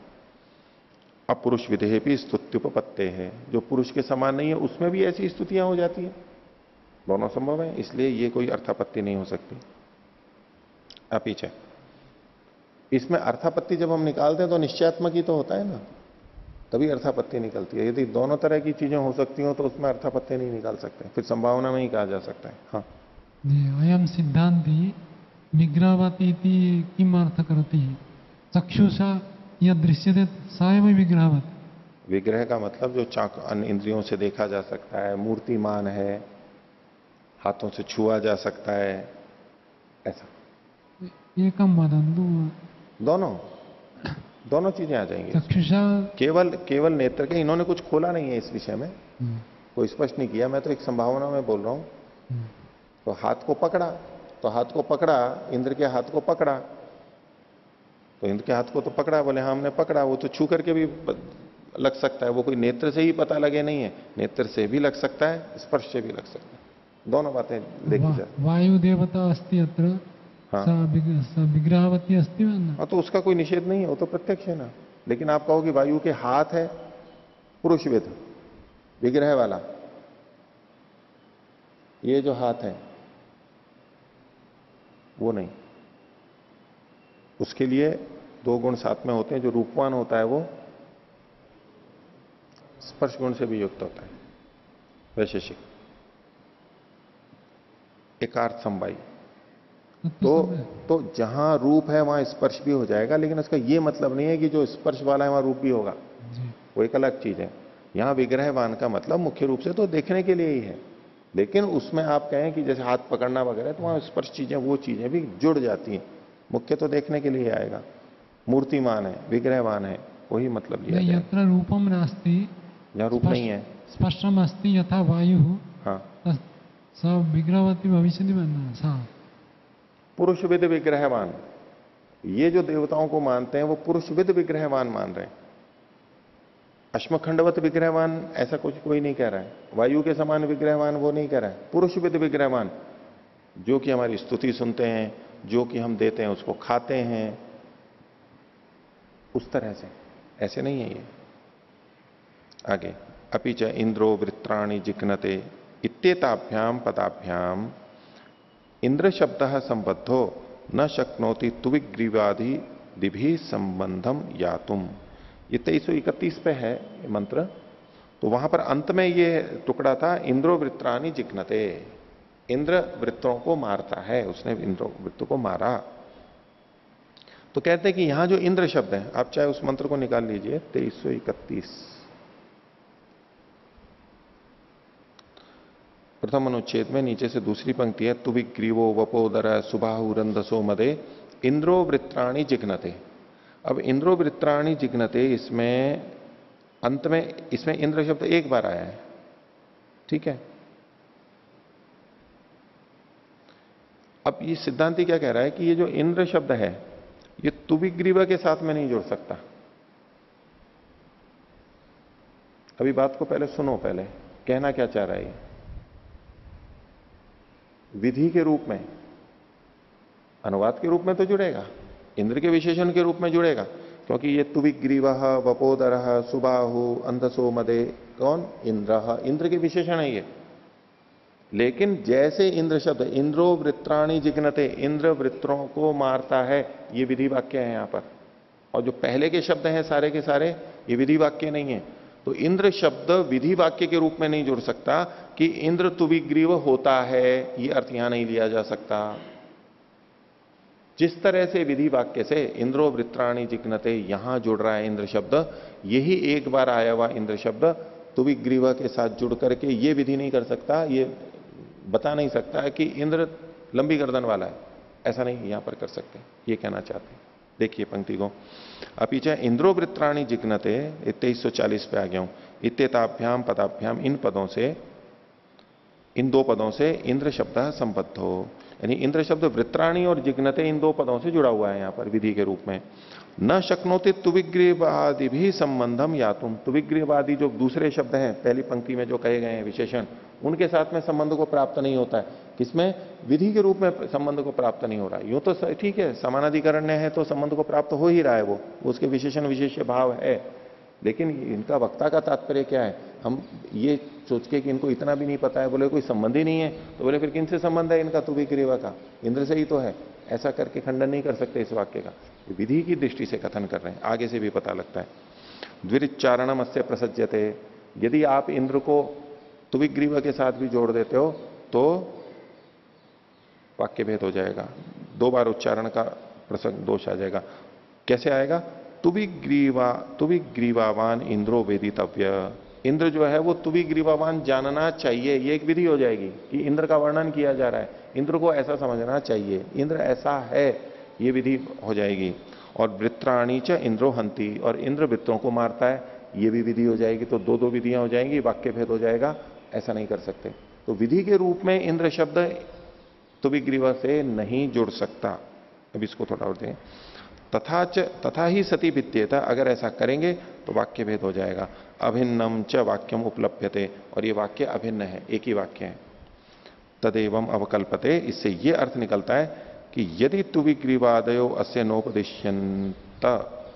अपुरुष विधेय भी स्तुत्युपपत्ते है, जो पुरुष के समान नहीं है उसमें भी ऐसी स्तुतियां हो जाती है, दोनों संभव है, इसलिए ये कोई अर्थापत्ति नहीं हो सकती। अब पीछे इसमें अर्थापत्ति जब हम निकालते हैं तो निश्चयात्मक ही तो होता है ना, तभी अर्थापत्ति निकलती है। यदि दोनों तरह की चीजें हो सकती हो तो उसमें अर्थापत्ति नहीं निकाल सकते, फिर संभावना में ही कहा जा सकता है। हाँ जी अयम सिद्धांति विग्रहवती इति किम अर्थ करोति चक्षुषा यह दृश्यते सा एव विग्रहवत। विग्रह का मतलब जो चाक अन्य इंद्रियों से देखा जा सकता है, मूर्तिमान है, हाथों से छुआ जा सकता है, ऐसा। एकम वदन्तु दोनों दोनों चीजें आ जाएंगी। चक्षुषा केवल केवल नेत्र के, इन्होंने कुछ खोला नहीं है इस विषय में, कोई स्पष्ट नहीं किया, मैं तो एक संभावना में बोल रहा हूं। तो हाथ को पकड़ा, तो हाथ को पकड़ा, इंद्र के हाथ को पकड़ा, तो इंद्र के हाथ को तो पकड़ा, बोले हाँ हमने पकड़ा, वो तो छू करके भी लग सकता है, वो कोई नेत्र से ही पता लगे नहीं है, नेत्र से भी लग सकता है, स्पर्श से भी लग सकता है, दोनों बातें देखी जाए। वायु देवता अस्ति अत्र हाँ विग्रहवती अस्ति हाँ, तो उसका कोई निषेध नहीं है, वो तो प्रत्यक्ष है ना। लेकिन आप कहो कि वायु के हाथ है पुरुषविद विग्रह वाला, ये जो हाथ है वो नहीं, उसके लिए दो गुण साथ में होते हैं। जो रूपवान होता है वो स्पर्श गुण से भी युक्त होता है, वैशेषिक एकार्थ समवायी। तो जहां रूप है वहां स्पर्श भी हो जाएगा, लेकिन उसका यह मतलब नहीं है कि जो स्पर्श वाला है वहां रूप भी होगा, वो एक अलग चीज है। यहां विग्रहवान का मतलब मुख्य रूप से तो देखने के लिए ही है, लेकिन उसमें आप कहें कि जैसे हाथ पकड़ना वगैरह, तो वहां स्पर्श चीजें, वो चीजें भी जुड़ जाती हैं। मुख्य तो देखने के लिए आएगा, मूर्तिमान है, विग्रहवान है, वही मतलब लिया जाएगा। यत्र रूपम नास्ति, जहां रूप नहीं है, स्पर्शम अस्ति यथा वायु, हाँ, स विग्रहवती भविष्यति बनना सा। पुरुषविद विग्रहवान, ये जो देवताओं को मानते हैं वो पुरुषविद विग्रहवान मान रहे हैं। अश्मखंडवत विग्रहवान ऐसा कुछ कोई नहीं कह रहा है, वायु के समान विग्रहवान वो नहीं कह रहा है। पुरुषविद विग्रहवान, जो कि हमारी स्तुति सुनते हैं, जो कि हम देते हैं उसको खाते हैं, उस तरह से, ऐसे नहीं है ये। आगे अपिच इंद्रो वृत्राणि जिघ्नते इत्येताभ्याम पदाभ्याम इंद्र शब्द संबद्धो न शक्नोति तुविग्रीवादि दिभि संबंधम यातुम। ये 2331 पे है ये मंत्र। तो वहां पर अंत में ये टुकड़ा था, इंद्रो वृत्राणि जिघ्नते, इंद्र वृत्तों को मारता है, उसने इंद्र वृत्तों को मारा। तो कहते हैं कि यहां जो इंद्र शब्द है, आप चाहे उस मंत्र को निकाल लीजिए, 2331 प्रथम अनुच्छेद में नीचे से दूसरी पंक्ति है, तुविग्रीवो वपोदर सुबाहु रंधसो मदे इंद्रो वृत्राणि जिघ्नते। अब इंद्रो वृत्राणि जिघ्नते, इसमें अंत में, इसमें इंद्र शब्द एक बार आया है, ठीक है। अब ये सिद्धांति क्या कह रहा है कि ये जो इंद्र शब्द है ये तुविग्रीवा के साथ में नहीं जुड़ सकता। अभी बात को पहले सुनो, पहले कहना क्या चाह रहा है ये। विधि के रूप में, अनुवाद के रूप में तो जुड़ेगा, इंद्र के विशेषण के रूप में जुड़ेगा, क्योंकि ये तुविग्रीव वपोदर सुबाहु अंधसो मदे, कौन? इंद्र, इंद्र के विशेषण है ये। लेकिन जैसे इंद्र शब्द, इंद्रो वृत्राणि जिघ्नते, इंद्र वृत्रों को मारता है, ये विधि वाक्य है यहां पर। और जो पहले के शब्द हैं सारे के सारे, ये विधि वाक्य नहीं है। तो इंद्र शब्द विधि वाक्य के रूप में नहीं जुड़ सकता कि इंद्र तुविग्रीव होता है, ये अर्थ यहां नहीं लिया जा सकता। जिस तरह से विधि वाक्य से इंद्रो वृत्राणि जिघ्नते यहां जुड़ रहा है इंद्र शब्द, यही एक बार आया हुआ इंद्र शब्द तुविग्रीव के साथ जुड़ करके ये विधि नहीं कर सकता, ये बता नहीं सकता कि इंद्र लंबी गर्दन वाला है, ऐसा नहीं यहां पर कर सकते, ये कहना चाहते हैं। देखिए पंक्ति को, अपीच इंद्रो वृत्राणि जिघ्नते, 2340 पे आ गया हूं, इत्येताभ्याम पदाभ्याम, इन पदों से, इन दो पदों से इंद्र शब्द संबद्ध हो, यानी इंद्र शब्द वृत्राणि और जिघ्नते इन दो पदों से जुड़ा हुआ है यहां पर विधि के रूप में। न शक्नोति तुविग्रीवादि भी संबंधम यातुम, तुविग्रीवादि जो दूसरे शब्द हैं पहली पंक्ति में जो कहे गए हैं विशेषण, उनके साथ में संबंध को प्राप्त नहीं होता है। किसमें? विधि के रूप में संबंध को प्राप्त नहीं हो रहा है। यूं तो ठीक है, समानाधिकरण है तो संबंध को प्राप्त हो ही रहा है, वो उसके विशेषण विशेष भाव है, लेकिन इनका वक्ता का तात्पर्य क्या है? हम ये सोच के कि इनको इतना भी नहीं पता है, बोले कोई संबंध ही नहीं है, तो बोले फिर किनसे संबंध है इनका? तुविग्रीवा का, इंद्र से ही तो है। ऐसा करके खंडन नहीं कर सकते इस वाक्य का, विधि की दृष्टि से कथन कर रहे हैं, आगे से भी पता लगता है। द्विरुच्चारणम अस्य प्रसज्यते, यदि आप इंद्र को तुविग्रीवा के साथ भी जोड़ देते हो तो वाक्य भेद हो जाएगा, 2 बार उच्चारण का प्रसंग दोष आ जाएगा। कैसे आएगा? तुविग्रीवावान इंद्रो वेदितव्य। इंद्र जो है वो तुविग्रीवावान जानना चाहिए, ये एक विधि हो जाएगी कि इंद्र का वर्णन किया जा रहा है, इंद्र को ऐसा समझना चाहिए, इंद्र ऐसा है, ये विधि हो जाएगी। और वृत्राणी च इंद्रो हंति, और इंद्र वृत्रों को मारता है, ये भी विधि हो जाएगी। तो 2 विधियां हो जाएंगी, वाक्य भेद हो जाएगा, ऐसा नहीं कर सकते। तो विधि के रूप में इंद्र शब्द तुविग्रीवा से नहीं जुड़ सकता। अब इसको थोड़ा और दें। तथा ही सती विद्येता, अगर ऐसा करेंगे तो वाक्य भेद हो जाएगा। अभिन्नम च वाक्यम उपलभ्यते, और ये वाक्य अभिन्न है, एक ही वाक्य है। तदेवम अवकल्पते, इससे ये अर्थ निकलता है कि यदि तुविग्रीवादयो अस्य नोपदिश्यन्त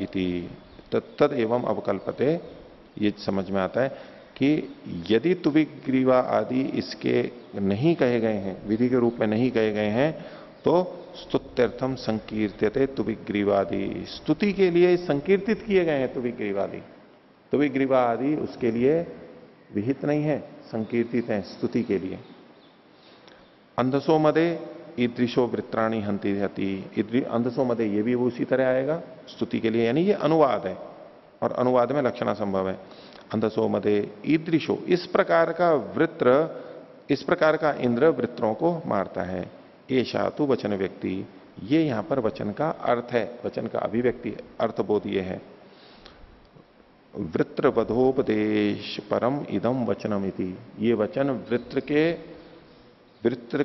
इति तदेवम अवकल्पते, ये समझ में आता है कि यदि तुविग्रीवा आदि इसके नहीं कहे गए हैं, विधि के रूप में नहीं कहे गए हैं, तो स्तुत्यर्थम संकीर्त्यते तुविग्रीवादि, स्तुति के लिए संकीर्तित किए गए हैं तुविग्रीवादि। तुविग्रीवा आदि उसके लिए विहित नहीं है, संकीर्तित है स्तुति के लिए। अंधसो मदे ईदृशो वृत्राणी हंति हती, अंधसो मदे, ये भी उसी तरह आएगा स्तुति के लिए, यानी ये अनुवाद है और अनुवाद में लक्षणा संभव है। अंधसो मदे ईदृशो, इस प्रकार का वृत्र, इस प्रकार का इंद्र वृत्रों को मारता है। ऐशा तु वचन व्यक्ति, ये यहां पर वचन का अर्थ है, वचन का अभिव्यक्ति अर्थबोध ये है। वृत्र वधोपदेश परम इदम वचनम इति, ये वचन वृत्र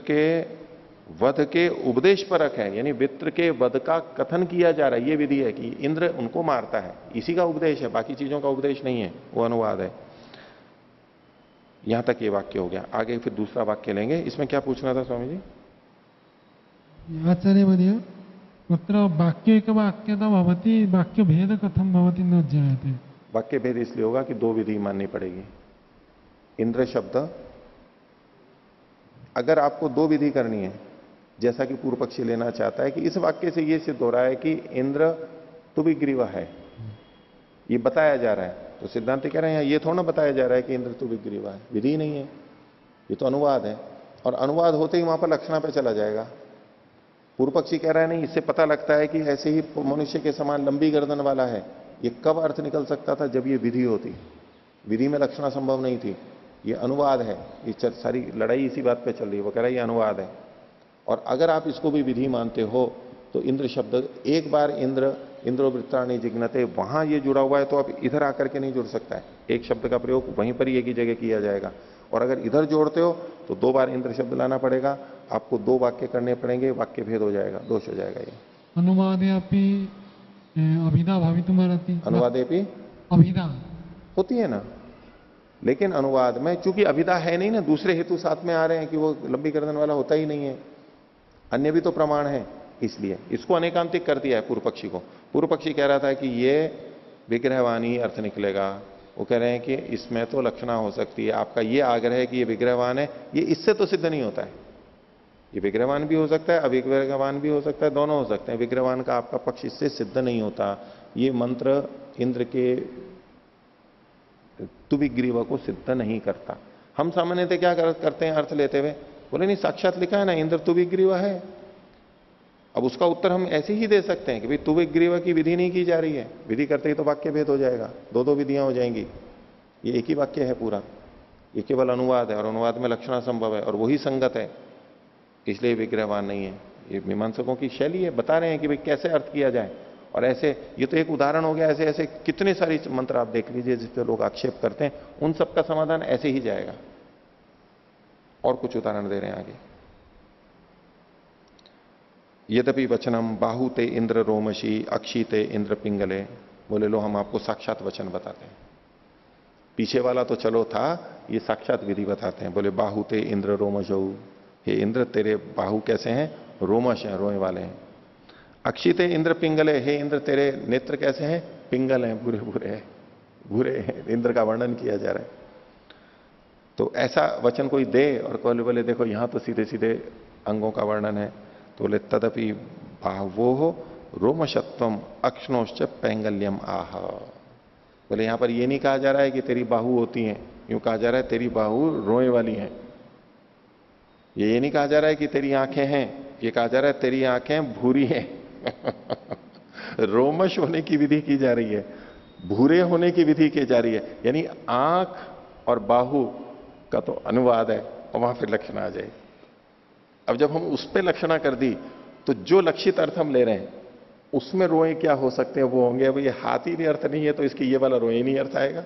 के वध के उपदेश परक है, यानी वृत्र के वध का कथन किया जा रहा है। ये विधि है कि इंद्र उनको मारता है, इसी का उपदेश है, बाकी चीजों का उपदेश नहीं है, वो अनुवाद है। यहां तक ये वाक्य हो गया। आगे फिर दूसरा वाक्य लेंगे। इसमें क्या पूछना था स्वामी जी? आचार्य महोदय, तत्र वाक्यैकवाक्यता भवति, वाक्य भेद कथम भवति न ज्ञायते। वाक्य भेद इसलिए होगा कि 2 विधि माननी पड़ेगी। इंद्र शब्द, अगर आपको 2 विधि करनी है, जैसा कि पूर्व पक्षी लेना चाहता है कि इस वाक्य से यह सिद्ध हो रहा है कि इंद्र तुविग्रीवा है, ये बताया जा रहा है, तो सिद्धांत कह रहे हैं ये थोड़ा ना बताया जा रहा है कि इंद्र तुविग्रीवा है, विधि नहीं है, ये तो अनुवाद है। और अनुवाद होते ही वहां पर लक्षणा पे चला जाएगा। पूर्व पक्षी कह रहा है नहीं, इससे पता लगता है कि ऐसे ही मनुष्य के समान लंबी गर्दन वाला है। ये कब अर्थ निकल सकता था? जब ये विधि होती, विधि में लक्षणा संभव नहीं थी, ये अनुवाद है। ये सारी लड़ाई इसी बात पे चल रही है, वो कह रहा है ये अनुवाद है। और अगर आप इसको भी विधि मानते हो तो इंद्र शब्द, एक बार इंद्रो वृत्राणी जिग्नते, वहां ये जुड़ा हुआ है, तो अब इधर आकर के नहीं जुड़ सकता है। एक शब्द का प्रयोग वहीं पर एक ही जगह किया जाएगा। और अगर इधर जोड़ते हो तो 2 बार इंद्र शब्द लाना पड़ेगा, आपको 2 वाक्य करने पड़ेंगे, वाक्य भेद हो जाएगा, दोष हो जाएगा। ये अनुवादेपि अभिधा भवितुमर्हति, अनुवादेपि अभिधा होती है ना, लेकिन अनुवाद में चूंकि अभिधा है नहीं ना, दूसरे हेतु साथ में आ रहे हैं कि वो लंबी गर्दन वाला होता ही नहीं है, अन्य भी तो प्रमाण है, इसलिए इसको अनेकांतिक कर दिया है पूर्व पक्षी को। पूर्व पक्षी कह रहा था कि ये विग्रहवानी अर्थ निकलेगा, वो कह रहे हैं कि इसमें तो लक्षणा हो सकती है। आपका ये आग्रह है कि ये विग्रहवान है, ये इससे तो सिद्ध नहीं होता है। ये विग्रहवान भी हो सकता है, अविग्रहवान भी हो सकता है, दोनों हो सकते हैं। विग्रहवान का आपका पक्ष इससे सिद्ध नहीं होता। ये मंत्र इंद्र के तुविग्रीवा को सिद्ध नहीं करता। हम सामान्यतः क्या करते हैं अर्थ लेते हुए, बोले नहीं साक्षात लिखा है ना इंद्र तुविग्रीवा है। अब उसका उत्तर हम ऐसे ही दे सकते हैं कि भाई तुविग्रीवा की विधि नहीं की जा रही है, विधि करते ही तो वाक्य भेद हो जाएगा, 2 विधियां हो जाएंगी। ये एक ही वाक्य है पूरा, ये केवल अनुवाद है और अनुवाद में लक्षणा संभव है और वही संगत है, इसलिए विग्रहवान नहीं है। ये मीमांसकों की शैली है, बता रहे हैं कि भाई कैसे अर्थ किया जाए। और ऐसे, ये तो एक उदाहरण हो गया, ऐसे ऐसे कितने सारी मंत्र आप देख लीजिए जिस पे लोग आक्षेप करते हैं, उन सबका समाधान ऐसे ही जाएगा। और कुछ उदाहरण दे रहे हैं आगे। यद्यपि वचनम बाहुते इंद्र रोमशी अक्षिते इंद्र पिंगले, बोले लो हम आपको साक्षात वचन बताते हैं। पीछे वाला तो चलो था, ये साक्षात विधि बताते हैं। बोले बाहुते इंद्र रोमशौ, हे इंद्र तेरे बाहु कैसे हैं? रोमश हैं, रोए वाले हैं। अक्षिते इंद्र पिंगले, हे इंद्र तेरे नेत्र कैसे हैं? पिंगल हैं, बुरे बुरे हैं, बुरे हैं। इंद्र का वर्णन किया जा रहा है। तो ऐसा वचन कोई दे और बोले देखो यहां तो सीधे सीधे अंगों का वर्णन है, तो बोले तदपि बाहवो रोमशत्वम अक्षणोश्च पैंगल्यम आह। बोले यहां पर यह नहीं कहा जा रहा है कि तेरी बाहु होती हैं, यूं कहा जा रहा है तेरी बाहु रोए वाली हैं। ये नहीं कहा जा रहा है कि तेरी आंखें हैं, ये कहा जा रहा है तेरी आंखें भूरी हैं। रोमश होने की विधि की जा रही है, भूरे होने की विधि की जा रही है। यानी आंख और बाहु का तो अनुवाद है और वहां फिर लक्षण आ जाए। अब जब हम उस पर लक्षणा कर दी तो जो लक्षित अर्थ हम ले रहे हैं उसमें रोए क्या हो सकते हैं वो होंगे। अब ये हाथ ही नहीं अर्थ नहीं है तो इसकी ये वाला रोए नहीं अर्थ आएगा,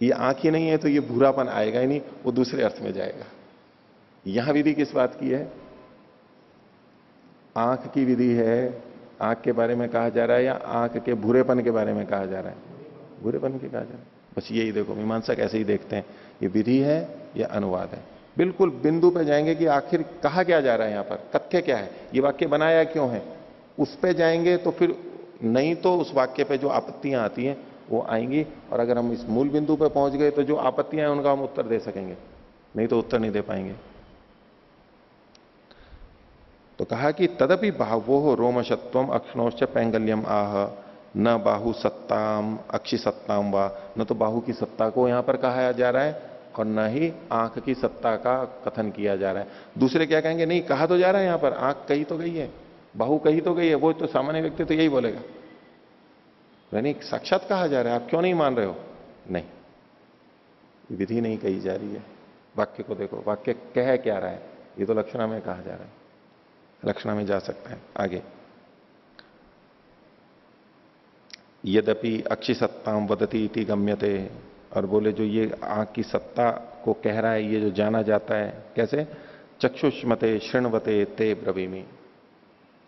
ये आंख ही नहीं है तो ये भूरापन आएगा ही नहीं, वो दूसरे अर्थ में जाएगा। यहां विधि किस बात की है? आंख की विधि है, आंख के बारे में कहा जा रहा है या आंख के भूरेपन के बारे में कहा जा रहा है? भूरेपन के कहा जा रहा है। बस यही देखो, मीमांसक ऐसे ही देखते हैं, ये विधि है या अनुवाद है। बिल्कुल बिंदु पे जाएंगे कि आखिर कहा क्या जा रहा है, यहां पर तथ्य क्या है, ये वाक्य बनाया क्यों है, उस पे जाएंगे तो फिर नहीं तो उस वाक्य पे जो आपत्तियां आती हैं वो आएंगी, और अगर हम इस मूल बिंदु पे पहुंच गए तो जो आपत्तियां हैं उनका हम उत्तर दे सकेंगे, नहीं तो उत्तर नहीं दे पाएंगे। तो कहा कि तदपि बाहुवो रोमशत्वम अक्षणोश्च पैंगल्यम आह न बाहु सत्ताम अक्षि सत्ताम वा, न तो बाहु की सत्ता को यहां पर कहा जा रहा है और न ही आंख की सत्ता का कथन किया जा रहा है। दूसरे क्या कहेंगे, नहीं कहा तो जा रहा है यहां पर, आंख कही तो गई है, बाहु कही तो गई है, वो तो सामान्य व्यक्ति तो यही बोलेगा, यानी साक्षात कहा जा रहा है, आप क्यों नहीं मान रहे हो? नहीं, विधि नहीं कही जा रही है। वाक्य को देखो, वाक्य कह क्या रहा है, ये तो लक्षणा में कहा जा रहा है, लक्षणा में जा सकता है। आगे, यद्यपि अक्षि सत्ताम वदती इति गम्यते, और बोले जो ये आंख की सत्ता को कह रहा है ये जो जाना जाता है, कैसे? चक्षुष्मते शृण्वते ते ब्रवीमि।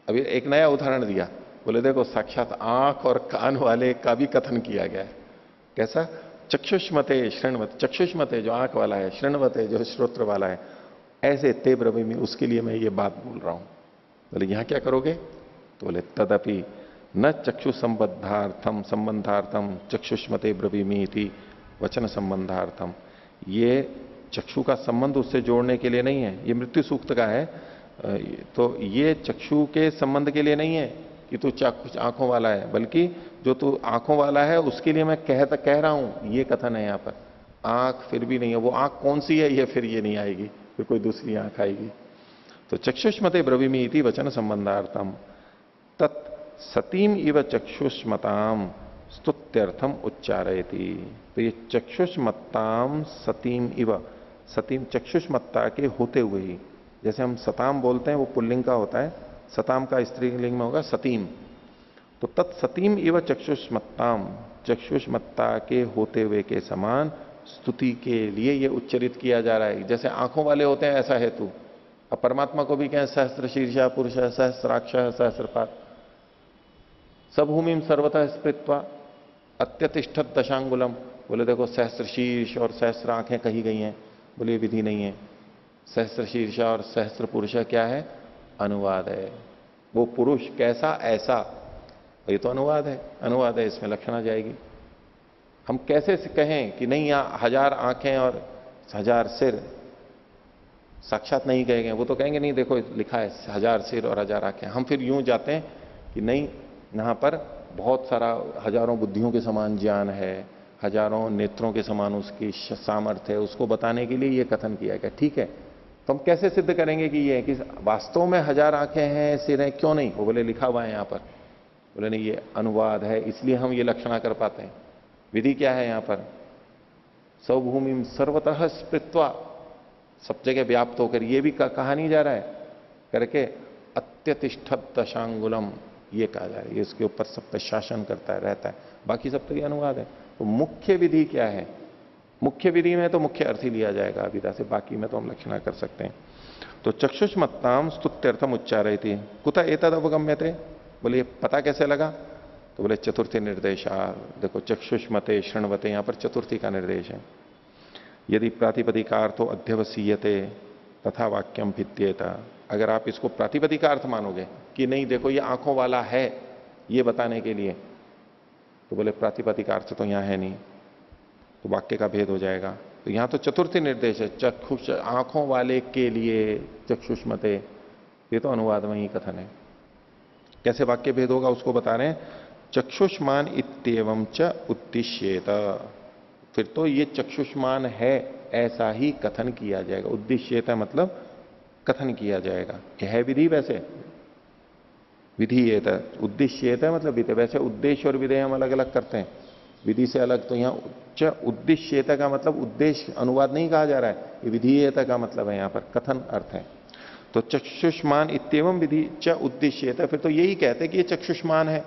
अभी एक नया उदाहरण दिया, बोले देखो साक्षात आंख और कान वाले का भी कथन किया गया है। कैसा? चक्षुष्मते शृण्वते, चक्षुष्मते जो आंख वाला है, शृण्वते जो श्रोत्र वाला है, ऐसे ते ब्रवीमि, उसके लिए मैं ये बात बोल रहा हूं। बोले यहां क्या करोगे? तो बोले तदपि न चक्षु संबंधार्थम चक्षुष्मते ब्रवीमि इति वचन संबंधार्थम। ये चक्षु का संबंध उससे जोड़ने के लिए नहीं है, ये मृत्यु सूक्त का है, तो ये चक्षु के संबंध के लिए नहीं है कि तू आंखों वाला है, बल्कि जो तू आंखों वाला है उसके लिए मैं कह रहा हूं, ये कथन है यहां पर। आंख फिर भी नहीं है, वो आंख कौन सी है ये फिर ये नहीं आएगी, फिर कोई दूसरी आंख आएगी। तो चक्षुष्मते ब्रवीमि इति वचन संबंधार्थम तत् सतीम इव चक्षुष्मताम स्तुत्यर्थम उच्चारयति। तो ये चक्षुष्मत्ताम सतीम इव, सतीम चक्षुष्मत्ता के होते हुए ही, जैसे हम सताम बोलते हैं वो पुल्लिंग का होता है, सताम का स्त्रीलिंग में होगा सतीम। तो तत्सतीम इव चक्षुष्मत्ताम, चक्षुष्मत्ता के होते हुए के समान स्तुति के लिए ये उच्चरित किया जा रहा है। जैसे आंखों वाले होते हैं ऐसा है तू, अब परमात्मा को भी कहें सहस्त्र शीर्षा पुरुष सहस्राक्ष सहस्रपात सबभूमिम सर्वतः स्पृत्वा अत्यतिष्ठत दशांगुलम। बोले देखो सहस्त्र शीर्ष और सहस्त्र आंखें कही गई हैं, बोले विधि नहीं है। सहस्त्र शीर्षा और सहस्त्र पुरुष क्या है? अनुवाद है। वो पुरुष कैसा ऐसा, ये तो अनुवाद है, अनुवाद है, इसमें लक्षण आ जाएगी। हम कैसे कहें कि नहीं यहां 1000 आंखें और 1000 सिर, साक्षात नहीं कहेंगे, वो तो कहेंगे नहीं देखो लिखा है 1000 सिर और 1000 आंखें। हम फिर यूं जाते हैं कि नहीं यहां पर बहुत सारा हजारों बुद्धियों के समान ज्ञान है, हजारों नेत्रों के समान उसकी सामर्थ्य है, उसको बताने के लिए ये कथन किया गया। ठीक है, तो हम कैसे सिद्ध करेंगे कि ये है कि वास्तव में 1000 आंखें हैं सिर हैं? क्यों नहीं? वो बोले लिखा हुआ है यहां पर। बोले नहीं ये अनुवाद है, इसलिए हम ये लक्षणा कर पाते हैं। विधि क्या है यहां पर? सौभूमि सर्वतः स्पृत्वा, सब जगह व्याप्त होकर, ये भी कहा नहीं जा रहा है करके अत्यतिष्ठत दशांगुलम, ये कहा जा रहा है, ये इसके ऊपर सब पे शासन करता है रहता है। बाकी सब तो ये अनुवाद है। तो मुख्य विधि क्या है? मुख्य विधि में तो मुख्य अर्थ ही लिया जाएगा विधा से, बाकी में तो हम लक्षणा कर सकते हैं। तो चक्षुष्मत्ताम स्तुत्यर्थम उच्चारयति कुत एतद अवगम्यते। बोले ये पता कैसे लगा? तो बोले चतुर्थी निर्देशा। देखो चक्षुष्मते शृण्वते, यहां पर चतुर्थी का निर्देश है। यदि प्रातिपदिकार्थ हो अध्यवसीयते तथा वाक्यम भिद्येता, अगर आप इसको प्रातिपदिकार्थ मानोगे कि नहीं देखो ये आंखों वाला है ये बताने के लिए, तो बोले प्रातिपदिकार्थ तो यहां है नहीं, तो वाक्य का भेद हो जाएगा। तो यहां तो चतुर्थी निर्देश है, चक्षुष आंखों वाले के लिए चक्षुष्मते, ये तो अनुवाद में ही कथन है। कैसे वाक्य भेद होगा उसको बता रहे हैं। चक्षुष्मान इत्येवं च उद्दिश्येत, फिर तो ये चक्षुष्मान है ऐसा ही कथन किया जाएगा। उद्देश्यत मतलब कथन किया जाएगा। यह है विधि, वैसे विधि उद्देश्यत मतलब विधि। वैसे उद्देश्य और विधेय हम अलग अलग करते हैं, विधि से अलग। तो यहां उद्देश्यत का मतलब उद्देश्य अनुवाद नहीं कहा जा रहा है, ये विधीयत का मतलब है, यहां पर कथन अर्थ है। तो चक्षुष्मान इत्येवं विधि च उद्देश्यत, फिर तो यही कहते कि ये चक्षुष्मान है।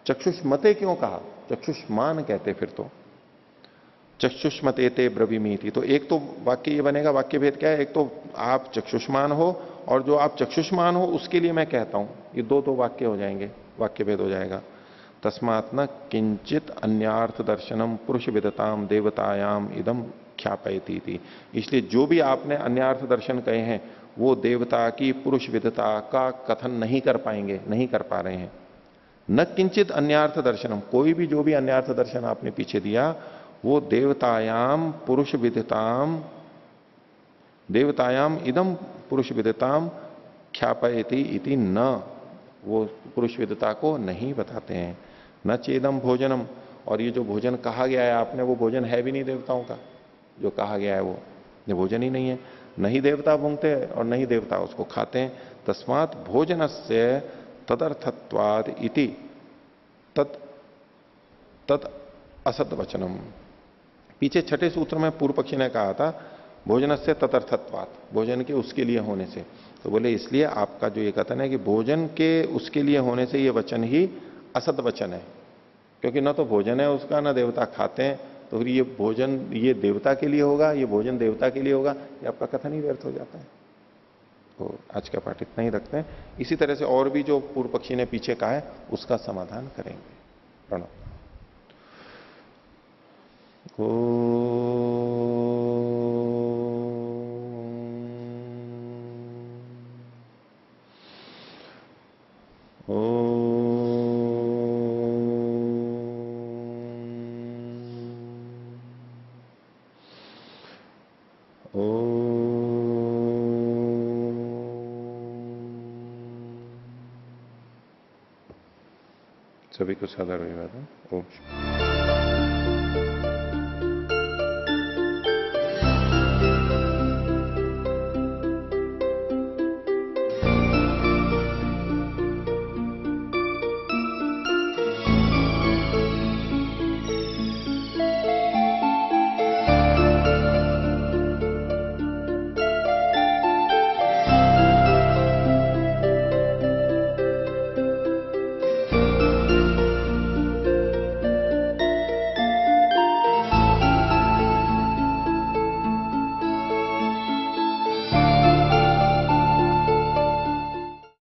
चक्षुष्मते क्यों कहा, चक्षुष्मान कहते फिर तो। चक्षुष्मते ब्रवीमीति, तो एक तो वाक्य ये बनेगा, वाक्य भेद क्या है, एक तो आप चक्षुष्मान हो और जो आप चक्षुष्मान हो उसके लिए मैं कहता हूं, ये दो वाक्य हो जाएंगे, वाक्य भेद हो जाएगा। तस्मात् न किंचित अन्यार्थ दर्शनम पुरुष विदताम देवतायाम इदम ख्यापयती थी। इसलिए जो भी आपने अन्यार्थ दर्शन कहे हैं वो देवता की पुरुष विदता का कथन नहीं कर पाएंगे, नहीं कर पा रहे हैं। न किंचित अन्यार्थ दर्शनम, कोई भी जो भी अन्यार्थ दर्शन आपने पीछे दिया वो देवतायाम पुरुष विदताम, देवतायाम इदम पुरुष विदताम ख्यापयति इति न, वो पुरुष विदता को नहीं बताते हैं। न चेदम भोजनम, और ये जो भोजन कहा गया है आपने वो भोजन है भी नहीं देवताओं का, जो कहा गया है वो ये भोजन ही नहीं है। नहीं देवता भूंगते और नहीं देवता उसको खाते हैं। तस्मात् भोजनस्य तदर्थत्वाद इति तत् असत वचनम। पीछे छठे सूत्र में पूर्व पक्षी ने कहा था भोजन से तदर्थत्वात, भोजन के उसके लिए होने से, तो बोले इसलिए आपका जो ये कथन है कि भोजन के उसके लिए होने से ये वचन ही असत वचन है, क्योंकि ना तो भोजन है उसका, ना देवता खाते हैं, तो फिर ये भोजन ये देवता के लिए होगा, ये भोजन देवता के लिए होगा, ये आपका कथन ही व्यर्थ हो जाता है। तो आज का पाठ इतना ही रखते हैं। इसी तरह से और भी जो पूर्व पक्षी ने पीछे कहा है उसका समाधान करेंगे। प्रणव। सभी को सादर अभिवादन। ओम।